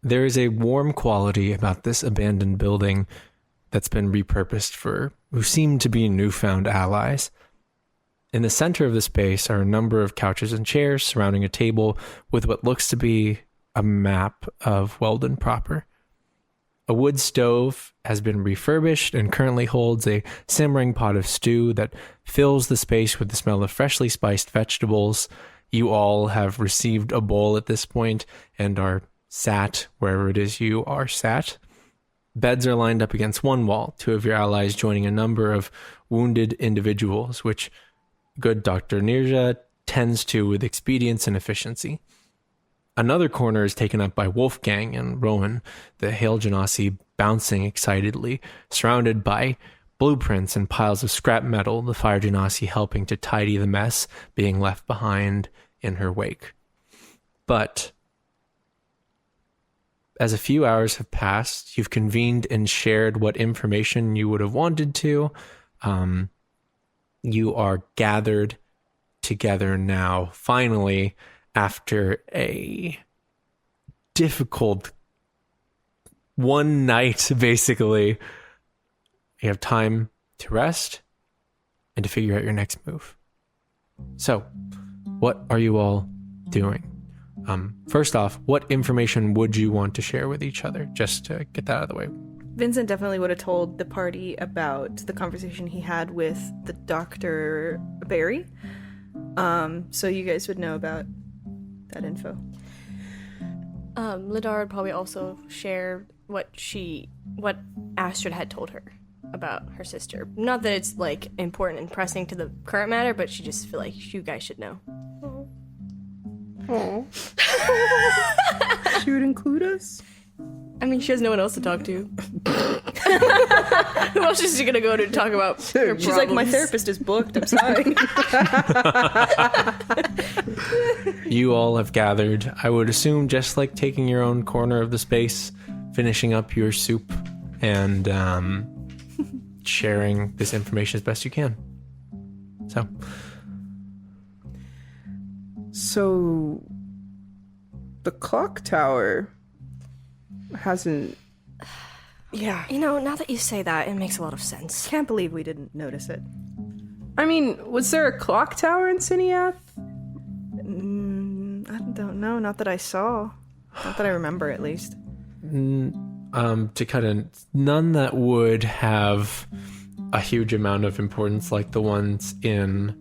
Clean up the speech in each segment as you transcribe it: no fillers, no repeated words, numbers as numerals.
there is a warm quality about this abandoned building that's been repurposed for who seem to be newfound allies. In the center of the space are a number of couches and chairs surrounding a table with what looks to be a map of Weldon proper. A wood stove has been refurbished and currently holds a simmering pot of stew that fills the space with the smell of freshly spiced vegetables. You all have received a bowl at this point and are sat wherever it is you are sat. Beds are lined up against one wall, two of your allies joining a number of wounded individuals, which good Dr. Nirja tends to with expedience and efficiency. Another corner is taken up by Wolfgang and Rowan, the Hail Genasi bouncing excitedly, surrounded by blueprints and piles of scrap metal, the Fire Genasi helping to tidy the mess being left behind in her wake. But as a few hours have passed, you've convened and shared what information you would have wanted to. You are gathered together now, finally, after a difficult one night, basically. You have time to rest and to figure out your next move. So, what are you all doing? First off, what information would you want to share with each other, just to get that out of the way? Vincent definitely would have told the party about the conversation he had with the Dr. Barry. So you guys would know about that info. Lidara would probably also share what Astrid had told her about her sister. Not that it's, like, important and pressing to the current matter, but she just feel like you guys should know. Oh. She would include us? I mean, she has no one else to talk to. Who else is she gonna go to talk about her She's like, my therapist is booked, I'm sorry. You all have gathered, I would assume, just like taking your own corner of the space, finishing up your soup, and sharing this information as best you can. So, the clock tower hasn't... Yeah. You know, now that you say that, it makes a lot of sense. Can't believe we didn't notice it. I mean, was there a clock tower in Siniath? I don't know. Not that I saw. Not that I remember, at least. To cut in, none that would have a huge amount of importance like the ones in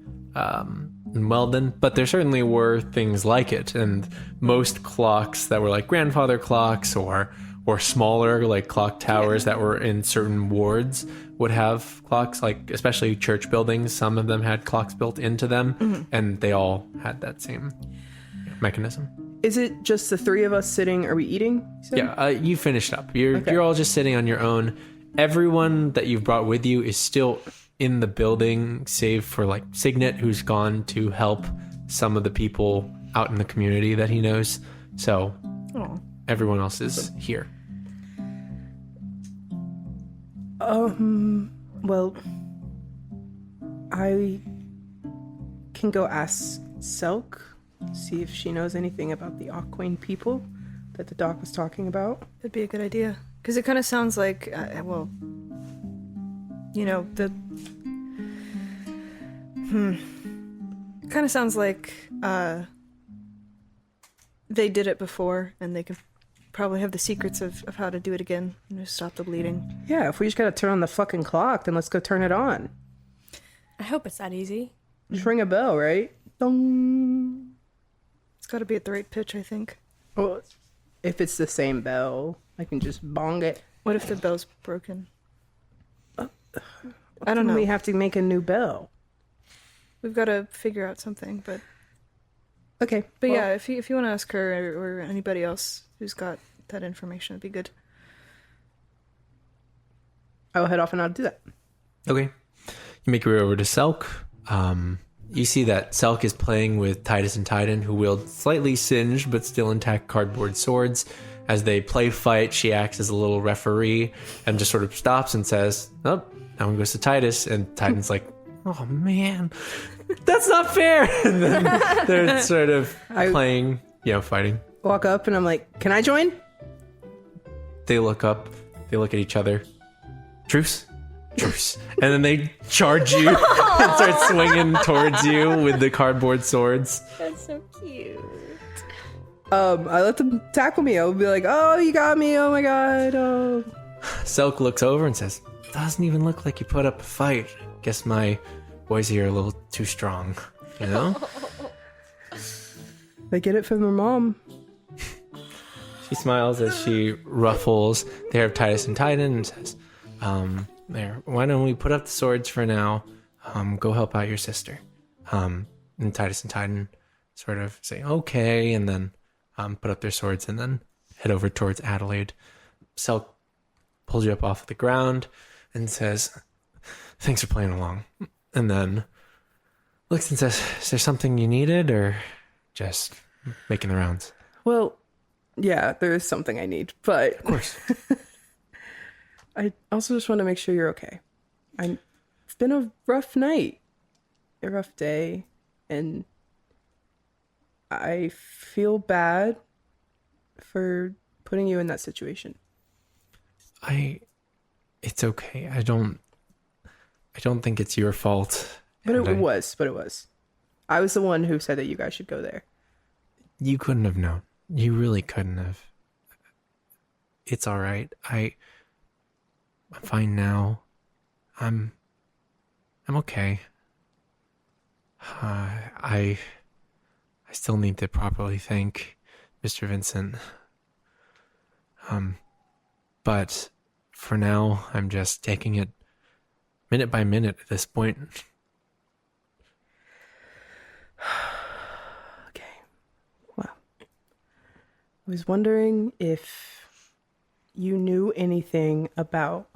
Weldon, but there certainly were things like it, and most clocks that were like grandfather clocks or smaller like clock towers that were in certain wards would have clocks, like especially church buildings. Some of them had clocks built into them, and they all had that same mechanism. Is it just the three of us sitting? Are we eating? Yeah, you finished up. You're all just sitting on your own. Everyone that you've brought with you is still in the building, save for like Signet, who's gone to help some of the people out in the community that he knows. So everyone else is here. Well, I can go ask Selk, see if she knows anything about the Aquane people that the doc was talking about. That'd be a good idea. Because it kind of sounds like, kind of sounds like they did it before, and they could probably have the secrets of how to do it again and just stop the bleeding. Yeah, if we just gotta turn on the fucking clock, then let's go turn it on. I hope it's that easy. Just ring a bell, right? Dong. It's got to be at the right pitch, I think. Well, if it's the same bell, I can just bong it. What if the bell's broken? I don't know. We have to make a new bell. We've got to figure out something, but... Okay. But well, yeah, if you want to ask her or anybody else who's got that information, it'd be good. I will head off and I'll do that. Okay. You make your way over to Selk. You see that Selk is playing with Titus and Titan, who wield slightly singed but still intact cardboard swords. As they play fight, she acts as a little referee and just sort of stops and says, "Oh, that one goes to Titus." And Titan's like, "Oh man, that's not fair." And then they're sort of playing, fighting. Walk up and I'm like, "Can I join?" They look up. They look at each other. Truce. Truce. And then they charge you and start swinging towards you with the cardboard swords. That's so cute. I let them tackle me. I'll be like, oh, you got me. Oh my god. Oh. Selk looks over and says, doesn't even look like you put up a fight. Guess my boys here are a little too strong, you know? They get it from their mom. She smiles as she ruffles the hair of Titus and Titan and says, there, why don't we put up the swords for now? Go help out your sister. And Titus and Titan sort of say, okay, and then put up their swords and then head over towards Adelaide. Selk pulls you up off the ground and says, thanks for playing along. And then looks and says, is there something you needed or just making the rounds? Well, yeah, there is something I need, but Of course. I also just want to make sure you're okay. It's been a rough night, a rough day, and I feel bad for putting you in that situation. It's okay. I don't think it's your fault. But And it was. I was the one who said that you guys should go there. You couldn't have known. You really couldn't have. It's all right. I'm fine now. I'm okay. I still need to properly thank Mr. Vincent. But for now, I'm just taking it minute by minute at this point. Okay. Well, I was wondering if you knew anything about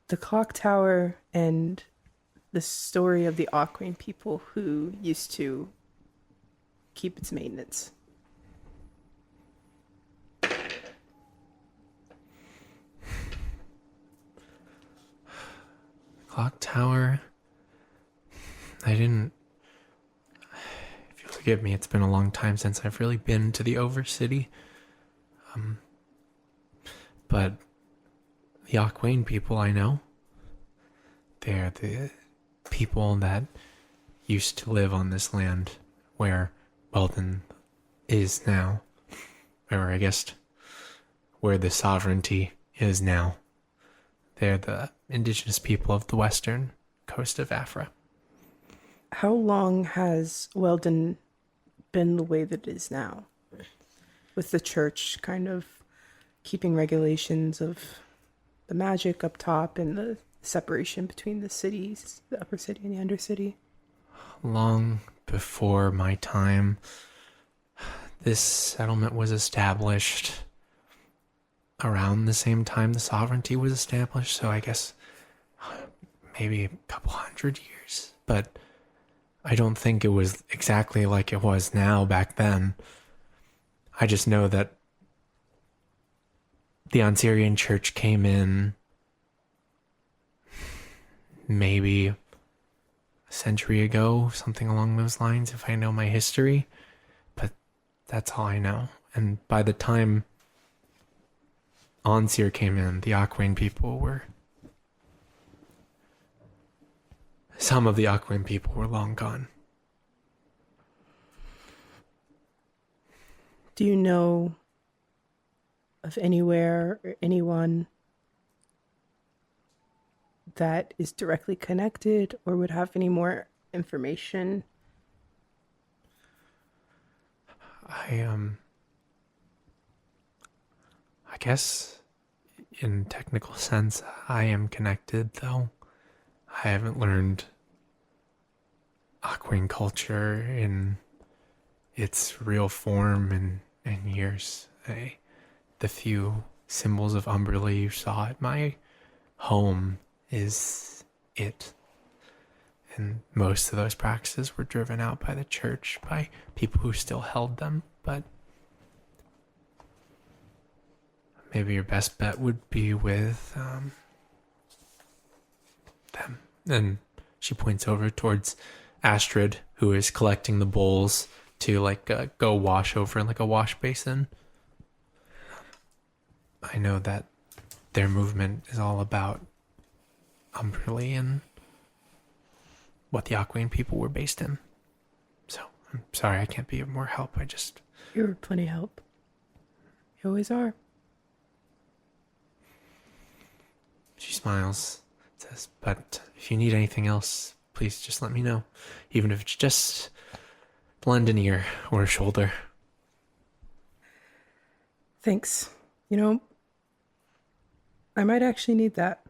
the clock tower and the story of the Aquane people who used to keep its maintenance. Clock tower. If you'll forgive me, it's been a long time since I've really been to the Overcity. But the Aquane people I know, they're the people that used to live on this land where Weldon is now. Or I guess where the sovereignty is now. They're the indigenous people of the western coast of Afra. How long has Weldon been the way that it is now? With the church kind of keeping regulations of the magic up top and the separation between the cities, the upper city and the undercity. Long before my time, this settlement was established. Around the same time the sovereignty was established, so I guess maybe a couple hundred years. But I don't think it was exactly like it was now back then. I just know that the Ansirian church came in maybe a century ago, something along those lines, if I know my history. But that's all I know. And by the time Ansir came in, the Aquane people were... Some of the Aquane people were long gone. Do you know of anywhere or anyone that is directly connected or would have any more information? I guess in technical sense I am connected, though I haven't learned Aquane culture in its real form in years. The few symbols of Umberly you saw at my home is it. And most of those practices were driven out by the church, by people who still held them. But maybe your best bet would be with them. And she points over towards Astrid, who is collecting the bowls to go wash over in a wash basin. I know that their movement is all about Umberly and what the Aquane people were based in. So I'm sorry I can't be of more help. You're plenty help. You always are. She smiles, says, but if you need anything else, please just let me know. Even if it's just lend an ear or a shoulder. Thanks. You know, I might actually need that.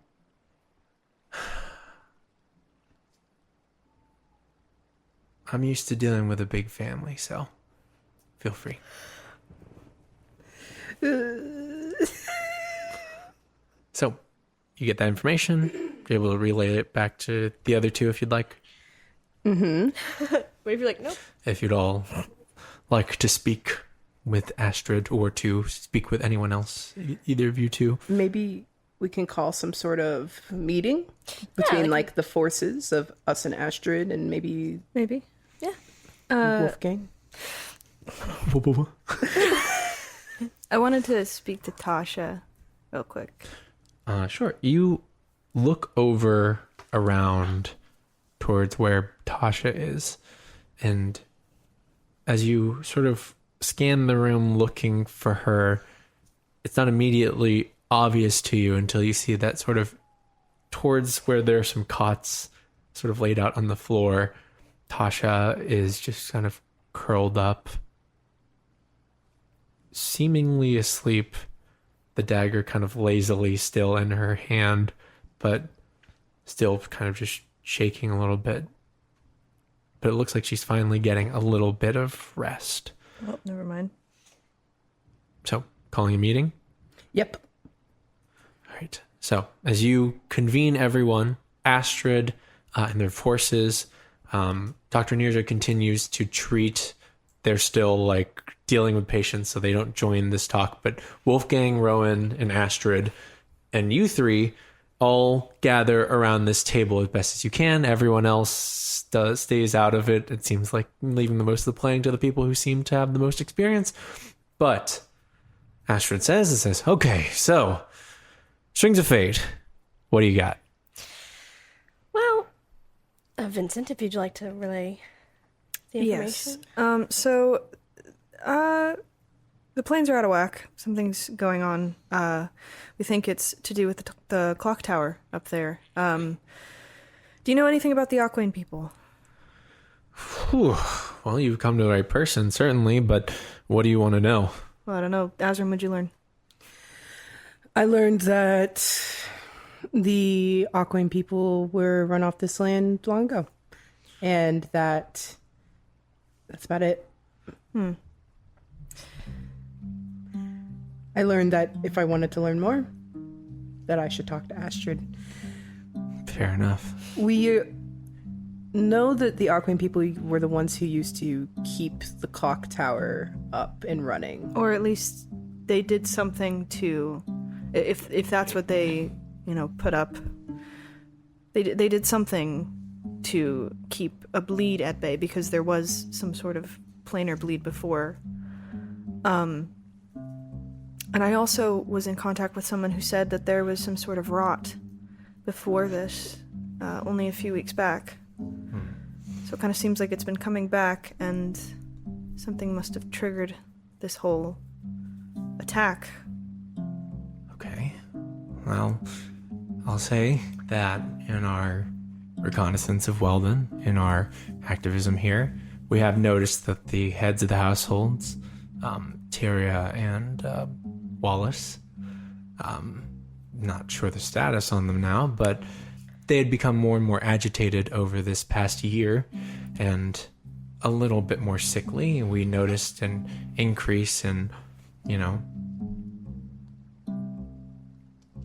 I'm used to dealing with a big family, so feel free. So, you get that information. You're able to relay it back to the other two if you'd like. What if you're like, nope? If you'd all like to speak with Astrid or to speak with anyone else, either of you two. Maybe we can call some sort of meeting between like the forces of us and Astrid and maybe Yeah. Wolfgang. I wanted to speak to Tasha real quick. Sure. You look over around towards where Tasha is, and as you sort of scan the room looking for her, it's not immediately obvious to you until you see that sort of towards where there are some cots sort of laid out on the floor. Tasha is just kind of curled up, seemingly asleep, the dagger kind of lazily still in her hand, but still kind of just shaking a little bit. But it looks like she's finally getting a little bit of rest. Oh, never mind. So, calling a meeting? Yep. All right. So, as you convene everyone, Astrid and their forces, Dr. Nirja continues to treat. They're still like dealing with patients, so they don't join this talk. But Wolfgang, Rowan, and Astrid, and you three all gather around this table as best as you can. Everyone else stays out of it. It seems like leaving the most of the planning to the people who seem to have the most experience. But Astrid says, okay, so Strings of Fate, what do you got? Well, Vincent, if you'd like to relay the information. Yes. The planes are out of whack. Something's going on. We think it's to do with the clock tower up there. Do you know anything about the Aquane people? Whew. Well, you've come to the right person, certainly, but what do you want to know? Well, I don't know. Azzurum, what'd you learn? I learned that the Aquane people were run off this land long ago. And that's about it. I learned that if I wanted to learn more, that I should talk to Astrid. Fair enough. We know that the Aquane people were the ones who used to keep the clock tower up and running. Or at least they did something to, if that's what they, put up. They did something to keep a bleed at bay because there was some sort of planar bleed before. And I also was in contact with someone who said that there was some sort of rot before this, only a few weeks back. So it kind of seems like it's been coming back, and something must have triggered this whole attack. Okay. Well, I'll say that in our reconnaissance of Weldon, in our activism here, we have noticed that the heads of the households, Tyria and Wallace, not sure the status on them now, but they had become more and more agitated over this past year and a little bit more sickly. We noticed an increase in,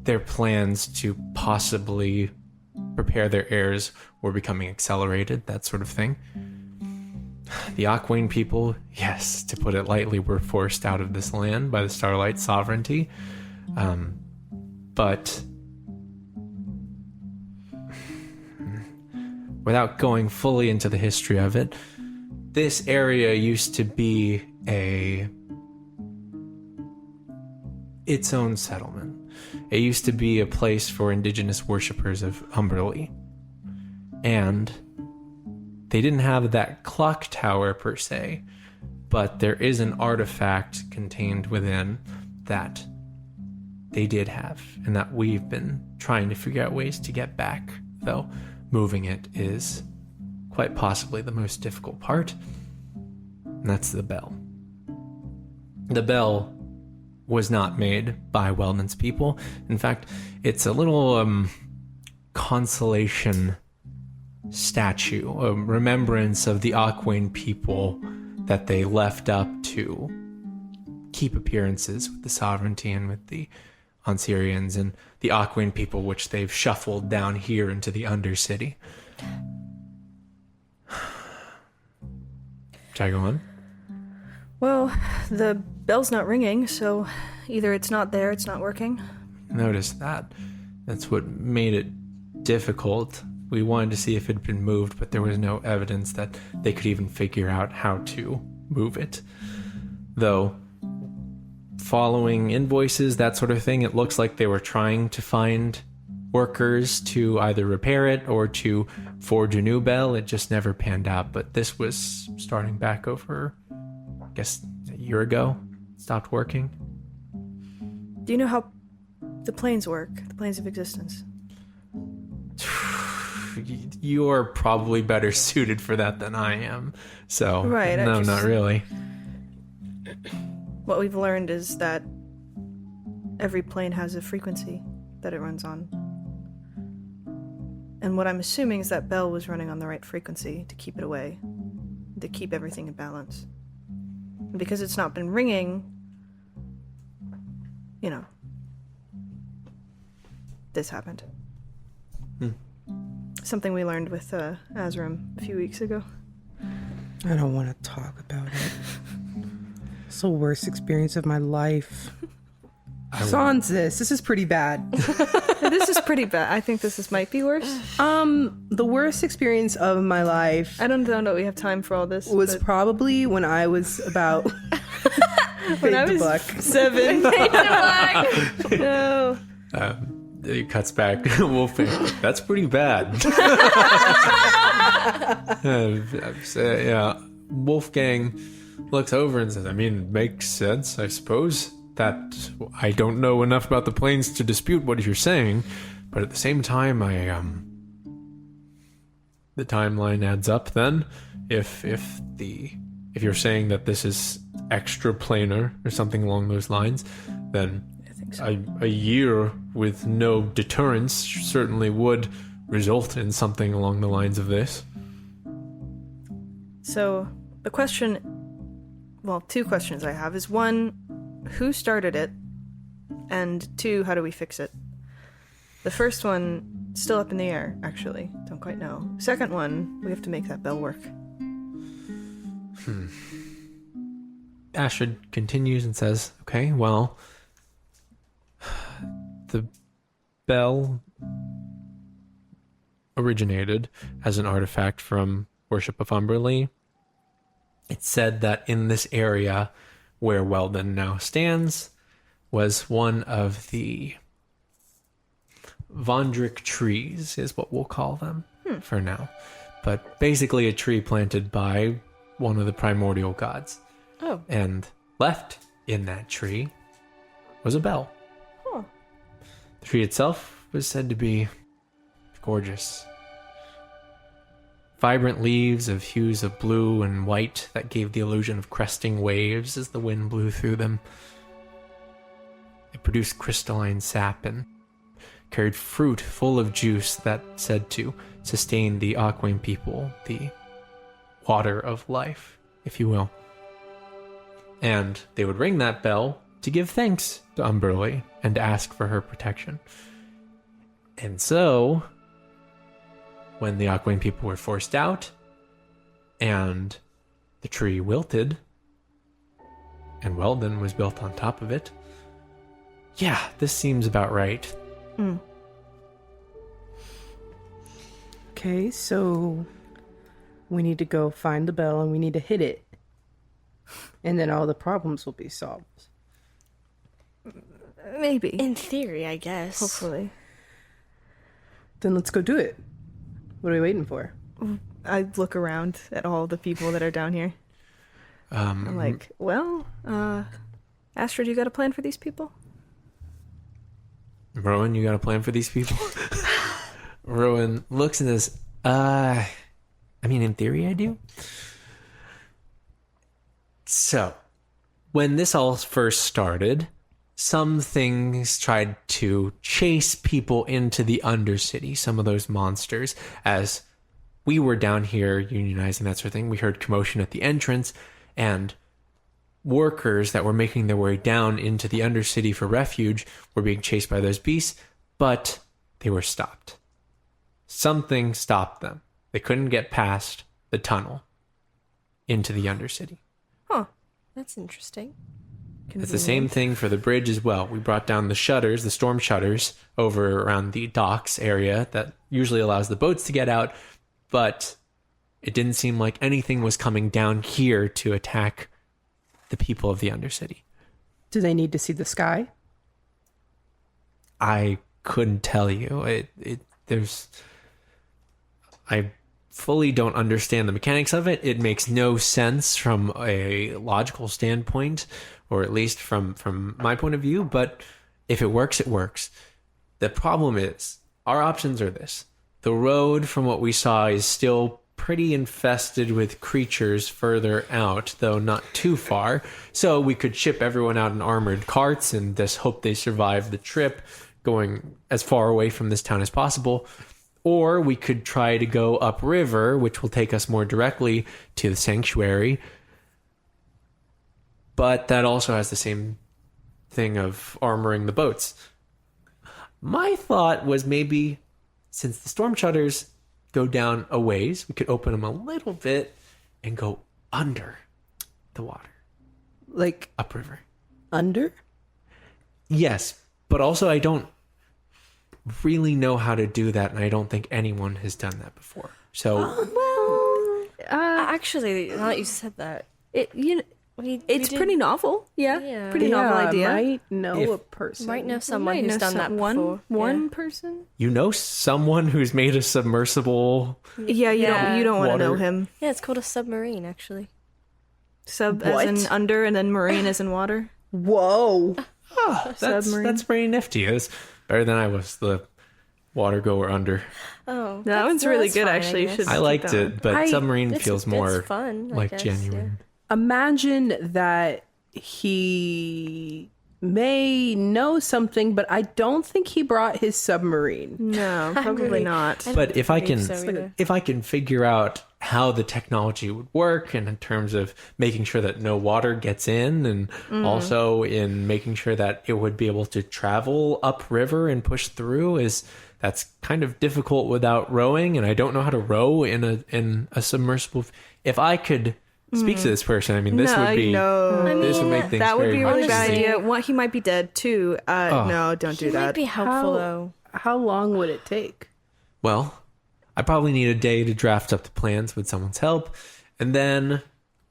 their plans to possibly prepare their heirs were becoming accelerated, that sort of thing. The Aquane people, yes, to put it lightly, were forced out of this land by the Starlight Sovereignty. But without going fully into the history of it, this area used to be its own settlement. It used to be a place for indigenous worshippers of Umberlee. And they didn't have that clock tower per se, but there is an artifact contained within that they did have, and that we've been trying to figure out ways to get back, though moving it is quite possibly the most difficult part, and that's the bell. The bell was not made by Weldon's people. In fact, it's a little consolation statue, a remembrance of the Aquane people that they left up to keep appearances with the sovereignty and with the Onsirians and the Aquane people, which they've shuffled down here into the Undercity. Should I go on? Well, the bell's not ringing, so either it's not there, it's not working. Notice that. That's what made it difficult. We wanted to see if it had been moved, but there was no evidence that they could even figure out how to move it. Though, following invoices, that sort of thing, it looks like they were trying to find workers to either repair it or to forge a new bell. It just never panned out, but this was starting back over, I guess, a year ago. It stopped working. Do you know how the planes work? The planes of existence? You're probably better suited for that than I am. So, Right, no, not really. What we've learned is that every plane has a frequency that it runs on. And what I'm assuming is that bell was running on the right frequency to keep it away, to keep everything in balance. And because it's not been ringing, you know, this happened. Something we learned with Azzurum a few weeks ago. I don't want to talk about it. It's the worst experience of my life. Sans this is pretty bad. This is pretty bad. I think this might be worse. The worst experience of my life I don't know we have time for all this. was but probably when I was about when I was buck. 7. No. It cuts back. Wolfgang, that's pretty bad. Yeah, Wolfgang looks over and says, I mean, it makes sense, I suppose, that I don't know enough about the planes to dispute what you're saying, but at the same time, the timeline adds up then. If you're saying that this is extra planar or something along those lines, then a year with no deterrence certainly would result in something along the lines of this. So the question, well, 2 questions I have is 1, who started it? And 2, how do we fix it? The first one, still up in the air, actually. Don't quite know. Second one, we have to make that bell work. Astrid continues and says, okay, well, the bell originated as an artifact from worship of Umberlee. It's said that in this area where Weldon now stands was one of the Vondric trees, is what we'll call them for now. But basically a tree planted by one of the primordial gods. Oh. And left in that tree was a bell. Huh. The tree itself was said to be gorgeous. Vibrant leaves of hues of blue and white that gave the illusion of cresting waves as the wind blew through them. It produced crystalline sap and carried fruit full of juice that said to sustain the Aquane people, the water of life, if you will. And they would ring that bell to give thanks to Umberlee and to ask for her protection. And so, when the Aquane people were forced out, and the tree wilted, and Weldon was built on top of it, yeah, this seems about right. Okay, so we need to go find the bell and we need to hit it. And then all the problems will be solved. Maybe. In theory, I guess. Hopefully. Then let's go do it. What are we waiting for? I look around at all the people that are down here. I'm like, well, Astrid, you got a plan for these people? Rowan, you got a plan for these people? Rowan looks and says, I mean, in theory, I do. So, when this all first started, some things tried to chase people into the Undercity, some of those monsters. As we were down here unionizing, that sort of thing, we heard commotion at the entrance, and workers that were making their way down into the Undercity for refuge were being chased by those beasts, but they were stopped. Something stopped them. They couldn't get past the tunnel into the Undercity. Huh. That's interesting. It's the same thing for the bridge as well. We brought down the shutters, the storm shutters, over around the docks area that usually allows the boats to get out, but it didn't seem like anything was coming down here to attack the people of the Undercity. Do they need to see the sky? I couldn't tell you. I fully don't understand the mechanics of it. It makes no sense from a logical standpoint, or at least from my point of view, but if it works, it works. The problem is, our options are this. The road, from what we saw, is still pretty infested with creatures further out, though not too far. So we could ship everyone out in armored carts and just hope they survive the trip, going as far away from this town as possible. Or we could try to go upriver, which will take us more directly to the sanctuary. But that also has the same thing of armoring the boats. My thought was maybe, since the storm shutters go down a ways, we could open them a little bit and go under the water. Like Upriver. under? Yes, but also I don't really know how to do that, and I don't think anyone has done that before. So, Actually, now that you said that, it's pretty novel. Yeah. Yeah. Pretty novel idea. Might know If- a person. might know someone Might who's know done that before. One person? you know someone who's made a submersible? Yeah, you don't want to know Water. him. Yeah, it's called a submarine, actually. Sub What? as in under, and then marine as in water. Whoa. Submarine. That's pretty nifty. It's better than I was, the water goer under. Oh, That one's really good, actually. You should- I keep liked that it, one. but submarine feels it's more fun, I like guess, genuine. Imagine that he may know something, but I don't think he brought his submarine. No, probably not. But if I can, believe so either. if I can figure out how the technology would work, and in terms of making sure that no water gets in, and also in making sure that it would be able to travel upriver and push through, that's kind of difficult without rowing, and I don't know how to row in a submersible. If I could speak to this person, I mean, this would be this would make things that would very be a really bad Honestly- idea. One, he might be dead too. No, don't do He might that. be helpful, though. How long would it take? Well, I probably need a day to draft up the plans with someone's help, and then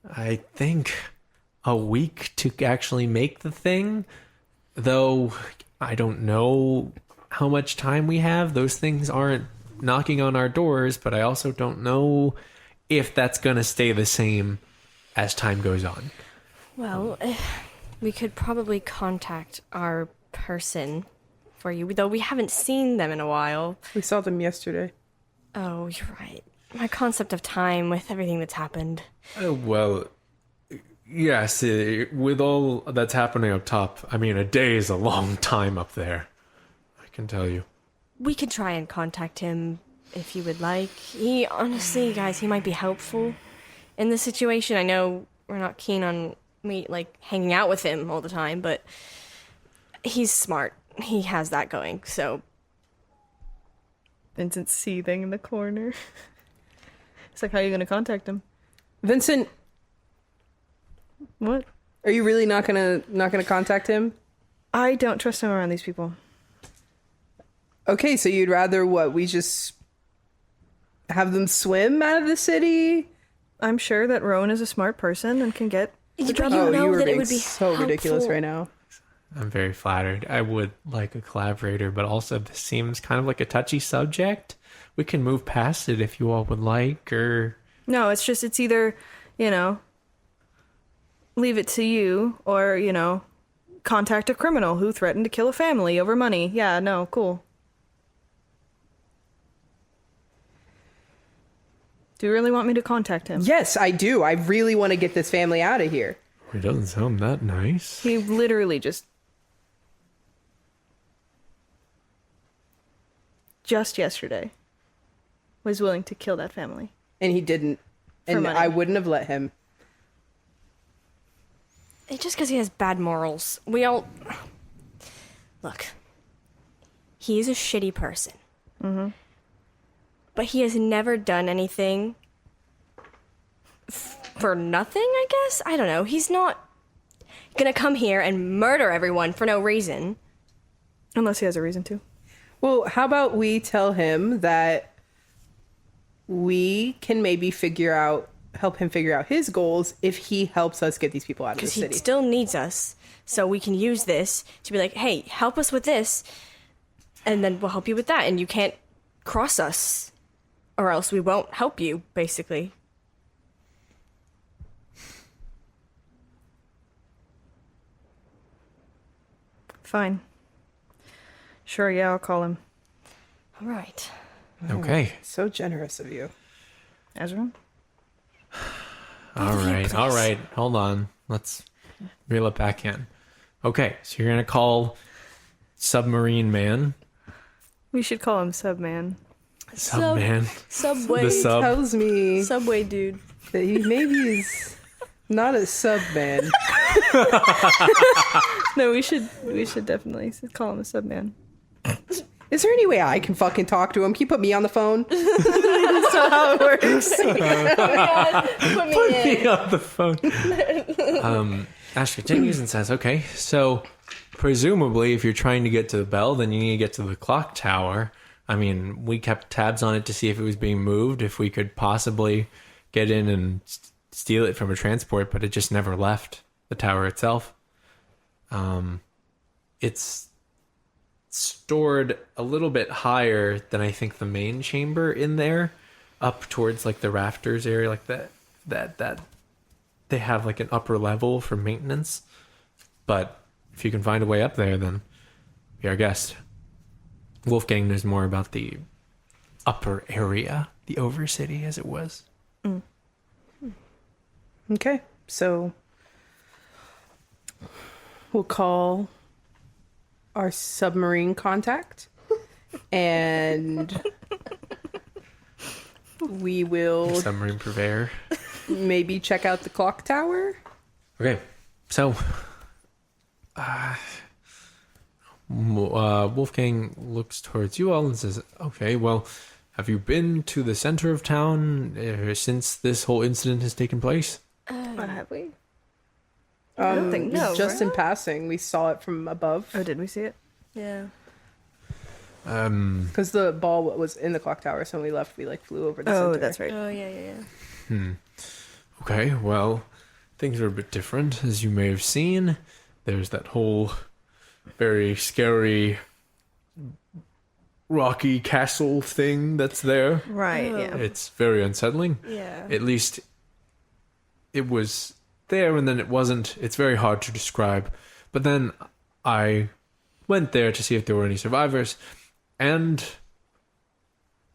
I think a week to actually make the thing, though I don't know how much time we have. Those things aren't knocking on our doors, but I also don't know if that's going to stay the same as time goes on. Well, we could probably contact our person for you, though we haven't seen them in a while. We saw them yesterday. Oh, you're right. My concept of time with everything that's happened. Well, yes, with all that's happening up top, I mean, a day is a long time up there. I can tell you. We could try and contact him if you would like. He, honestly, guys, he might be helpful in this situation. I know we're not keen on hanging out with him all the time, but he's smart. He has that going, so. Vincent's seething in the corner. It's like, how are you going to contact him? Vincent, What? are you really not gonna contact him? I don't trust him around these people. Okay, so you'd rather what? We just have them swim out of the city? I'm sure that Rowan is a smart person and can get. But job you Oh, know you were that it being would be so ridiculous helpful. right now. I'm very flattered. I would like a collaborator, but also this seems kind of like a touchy subject. We can move past it if you all would like, or... No, it's either, leave it to you, or, contact a criminal who threatened to kill a family over money. Yeah, no, cool. Do you really want me to contact him? Yes, I do. I really want to get this family out of here. It doesn't sound that nice. He literally just yesterday was willing to kill that family. And he didn't. And money. I wouldn't have let him. It's just because he has bad morals. We all... Look. He's a shitty person. Mm-hmm. But he has never done anything for nothing, I guess? I don't know. He's not gonna come here and murder everyone for no reason. Unless he has a reason to. Well, how about we tell him that we can maybe help him figure out his goals if he helps us get these people out of the Because city. he still needs us. So we can use this to be like, hey, help us with this. And then we'll help you with that. And you can't cross us. Or else we won't help you, basically. Fine. Sure, yeah, I'll call him. All right. Okay. So generous of you. Azzurum? All right. Hold on. Let's reel it back in. Okay, so you're going to call Submarine Man. We should call him Subman. Subman. Subway. The sub. Tells me Subway dude. that he maybe is not a sub man. No, we should definitely call him a Subman. Is there any way I can fucking talk to him? Can you put me on the phone? That's not how it works. Put me in. On the phone. Ash continues and says, okay, so presumably if you're trying to get to the bell, then you need to get to the clock tower. I mean, we kept tabs on it to see if it was being moved, if we could possibly get in and steal it from a transport, but it just never left the tower itself. It's stored a little bit higher than I think the main chamber in there, up towards like the rafters area, like that they have like an upper level for maintenance. But if you can find a way up there, then be our guest. Wolfgang knows more about the upper area, the overcity as it was. Okay, so we'll call our submarine contact and we will Submarine purveyor. maybe check out the clock tower. Okay, so Wolfgang looks towards you all and says, okay, well, have you been to the center of town since this whole incident has taken place? Have we? I don't think no. Just in passing, we saw it from above. Oh, did we see it? Yeah. Because the ball was in the clock tower, so when we left, we flew over the center. Oh, that's right. Oh, yeah. Okay, well, things are a bit different, as you may have seen. There's that whole very scary rocky castle thing that's there. Right, Oh. yeah. It's very unsettling. Yeah. At least it was there and then it wasn't. It's very hard to describe. But then I went there to see if there were any survivors, and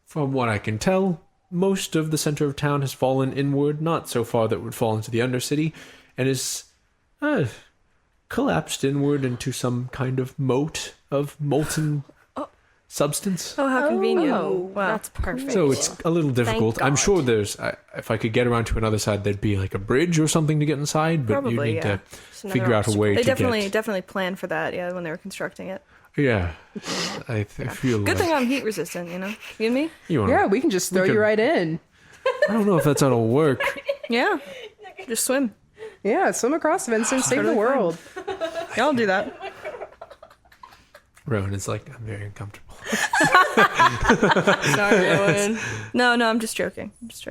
from what I can tell, most of the center of town has fallen inward, not so far that it would fall into the Undercity, and is collapsed inward into some kind of moat of molten substance. Oh, how convenient. Oh, Wow. that's perfect. So it's a little difficult. I'm God. sure there's, if I could get around to another side, there'd be like a bridge or something to get inside, but you Probably, need yeah. to It's another figure out a obstacle. way They to definitely planned for that, yeah, when they were constructing it. Yeah. I feel Good like thing I'm heat resistant, you know? You and me? you wanna, Yeah, we can just throw could- you right in. I don't know if that's how it'll work. Yeah. Just swim. Yeah, swim across, Vincent, save the Totally fine. world. Yeah, I'll do that. Rowan is like, I'm very uncomfortable. Sorry, Owen. No, I'm just joking. It's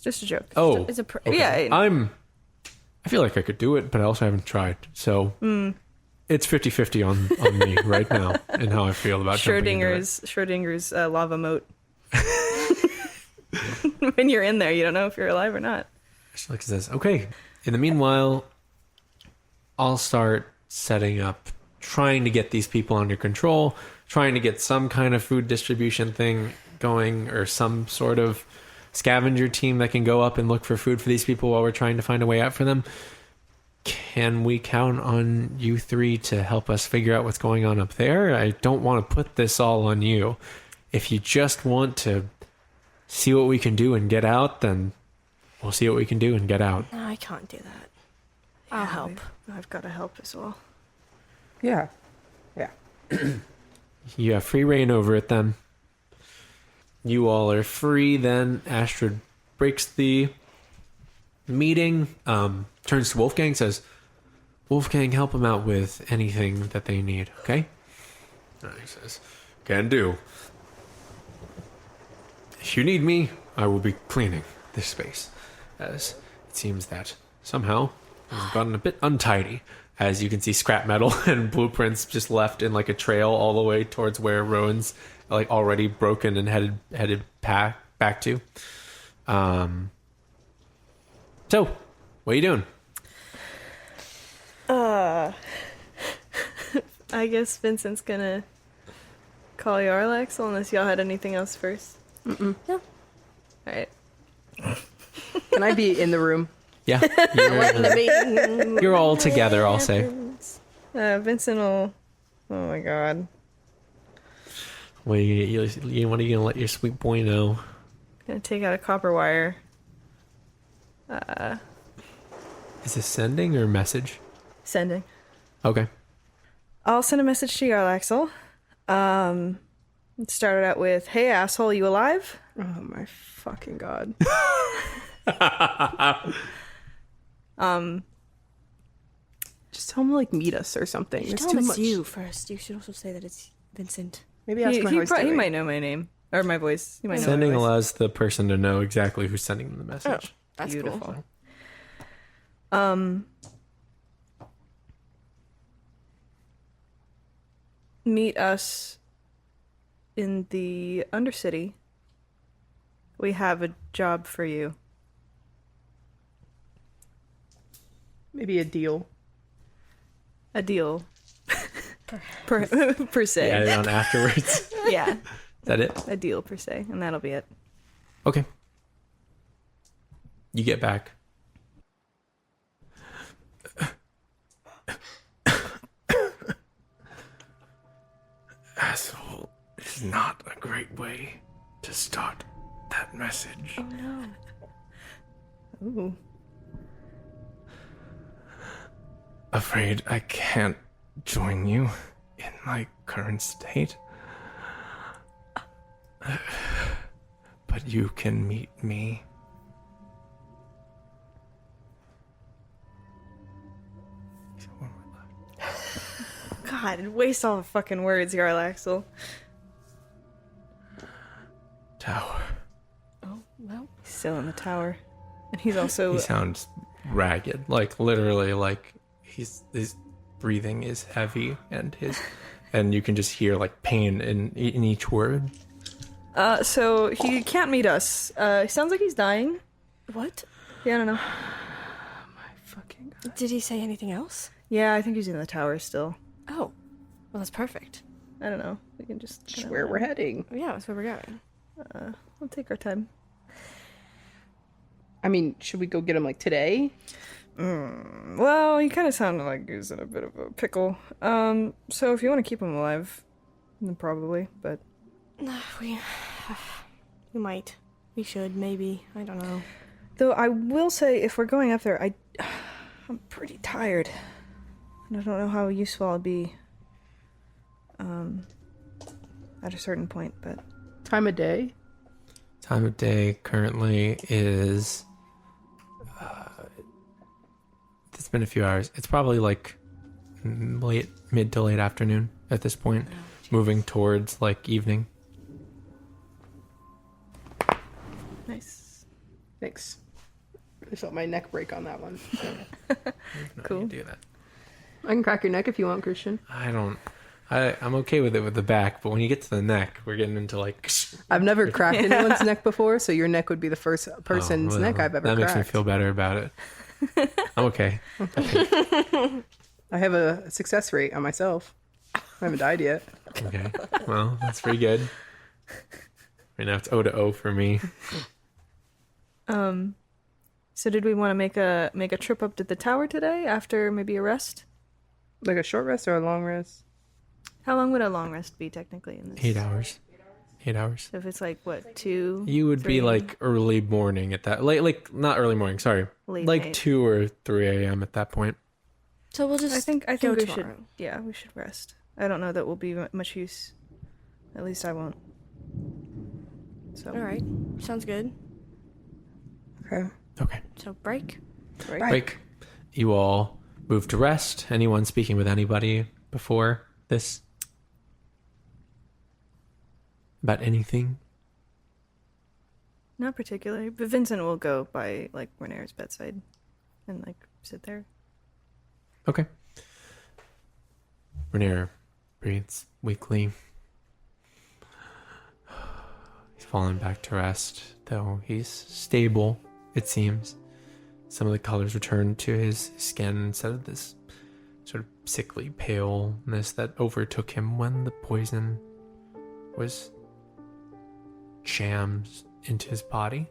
just a joke. Oh, It's a okay. Yeah. I feel like I could do it, but I also haven't tried. So It's 50-50 on me right now and how I feel about jumping into it. Schrodinger's lava moat. When you're in there, you don't know if you're alive or not. She says, okay, in the meanwhile, I'll start setting up, trying to get these people under control, trying to get some kind of food distribution thing going, or some sort of scavenger team that can go up and look for food for these people while we're trying to find a way out for them. Can we count on you three to help us figure out what's going on up there? I don't want to put this all on you. If you just want to see what we can do and get out, then we'll see what we can do and get out. No, I can't do that. I'll help. I've got to help as well. Yeah. You have free reign over it then. You all are free then. Astrid breaks the meeting, turns to Wolfgang, says, Wolfgang, help them out with anything that they need, okay? And he says, can do. If you need me, I will be cleaning this space, as it seems that somehow I've gotten a bit untidy. As you can see, scrap metal and blueprints just left in like a trail all the way towards where Rowan's like already broken and headed back to. So, what are you doing? I guess Vincent's gonna call you Arlaxel unless y'all had anything else first. No. Alright. Can I be in the room? Yeah, In the meeting. you're all together, I'll say. Vincent will... Oh my god. What are you gonna let your sweet boy know? Gonna take out a copper wire. Is this sending or message? Sending. Okay. I'll send a message to Arlaxel. It started out with, hey asshole, you alive? Oh my fucking god. Just tell him to like meet us or something. You should It's tell too him much. it's you first. You should also say that it's Vincent. Maybe ask him how he's He doing. might know my name. Or my voice. He might know Sending my voice. allows the person to know exactly who's sending them the message. That's Beautiful. cool. Meet us in the Undercity. We have a job for you. Maybe a deal. A deal. per se. Add it on afterwards. Yeah. Is that it? A deal per se. And that'll be it. Okay. You get back. Asshole is not a great way to start that message. Oh no. Ooh. Afraid I can't join you in my current state. But you can meet me. God, waste all the fucking words, Arlaxel. Tower. Oh, well. He's still in the tower. And he's also... He sounds ragged, like literally, like his breathing is heavy, and you can just hear like pain in each word. So he can't meet us. He sounds like he's dying. What? Yeah, I don't know. My fucking god. Did he say anything else? Yeah, I think he's in the tower still. Oh. Well, that's perfect. I don't know. We can just... Just where we're heading. Yeah, that's where we're going. We'll take our time. I mean, should we go get him like today? Well, he kind of sounded like he was in a bit of a pickle. So if you want to keep him alive, then probably, but... We might. We should, maybe. I don't know. Though I will say, if we're going up there, I'm pretty tired. And I don't know how useful I'll be at a certain point, but... Time of day? Time of day currently is... it's been a few hours. It's probably like mid to late afternoon at this point. Moving towards like evening. Nice. Thanks. I felt my neck break on that one. So. No, Cool. you do that. I can crack your neck if you want, Christian. I'm okay with it with the back, but when you get to the neck, we're getting into like... I've never cracked anyone's neck before, so your neck would be the first person's neck I've ever cracked. That makes me feel better about it. I'm okay. I have a success rate on myself. I haven't died yet. Okay. Well, that's pretty good. Right now it's 0-0 for me. So did we want to make a trip up to the tower today after maybe a rest? Like a short rest or a long rest? How long would a long rest be technically in this? 8 hours. 8 hours. So if it's like what, 2? You would 3? be like early morning at that. Like not early morning. Sorry. Late like night. 2 or 3 a.m. at that point. So we'll just I think go we tomorrow. should. Yeah, we should rest. I don't know that will be much use. At least I won't. So. All right. Sounds good. Okay. Okay. So break. Break. You all move to rest. Anyone speaking with anybody before this? About anything? Not particularly, but Vincent will go by like Renair's bedside and like sit there. Okay. Renair breathes weakly. He's fallen back to rest, though he's stable, it seems. Some of the colors return to his skin instead of this sort of sickly paleness that overtook him when the poison was jammed into his body.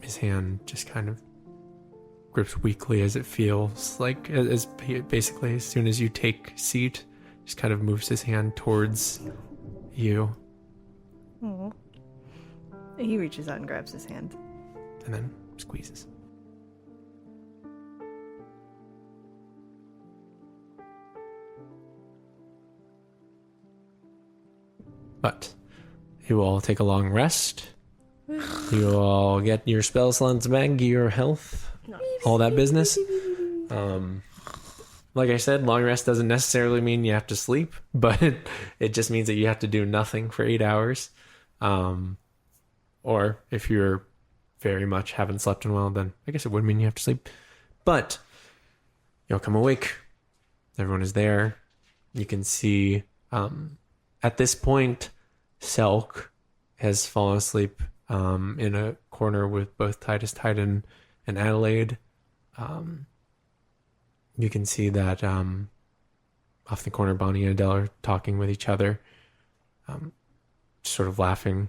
His hand just kind of grips weakly as it feels like, as basically as soon as you take seat, just kind of moves his hand towards you. Oh. He reaches out and grabs his hand. And then squeezes. But you all take a long rest. You all get your spell slots back, your health, all that business. Like I said, long rest doesn't necessarily mean you have to sleep, but it just means that you have to do nothing for 8 hours. Or if you're very much haven't slept in well, then I guess it would mean you have to sleep. But you'll come awake. Everyone is there. You can see at this point, Selk has fallen asleep in a corner with both Titus Titan and Adelaide. You can see that off the corner, Bonnie and Adele are talking with each other, sort of laughing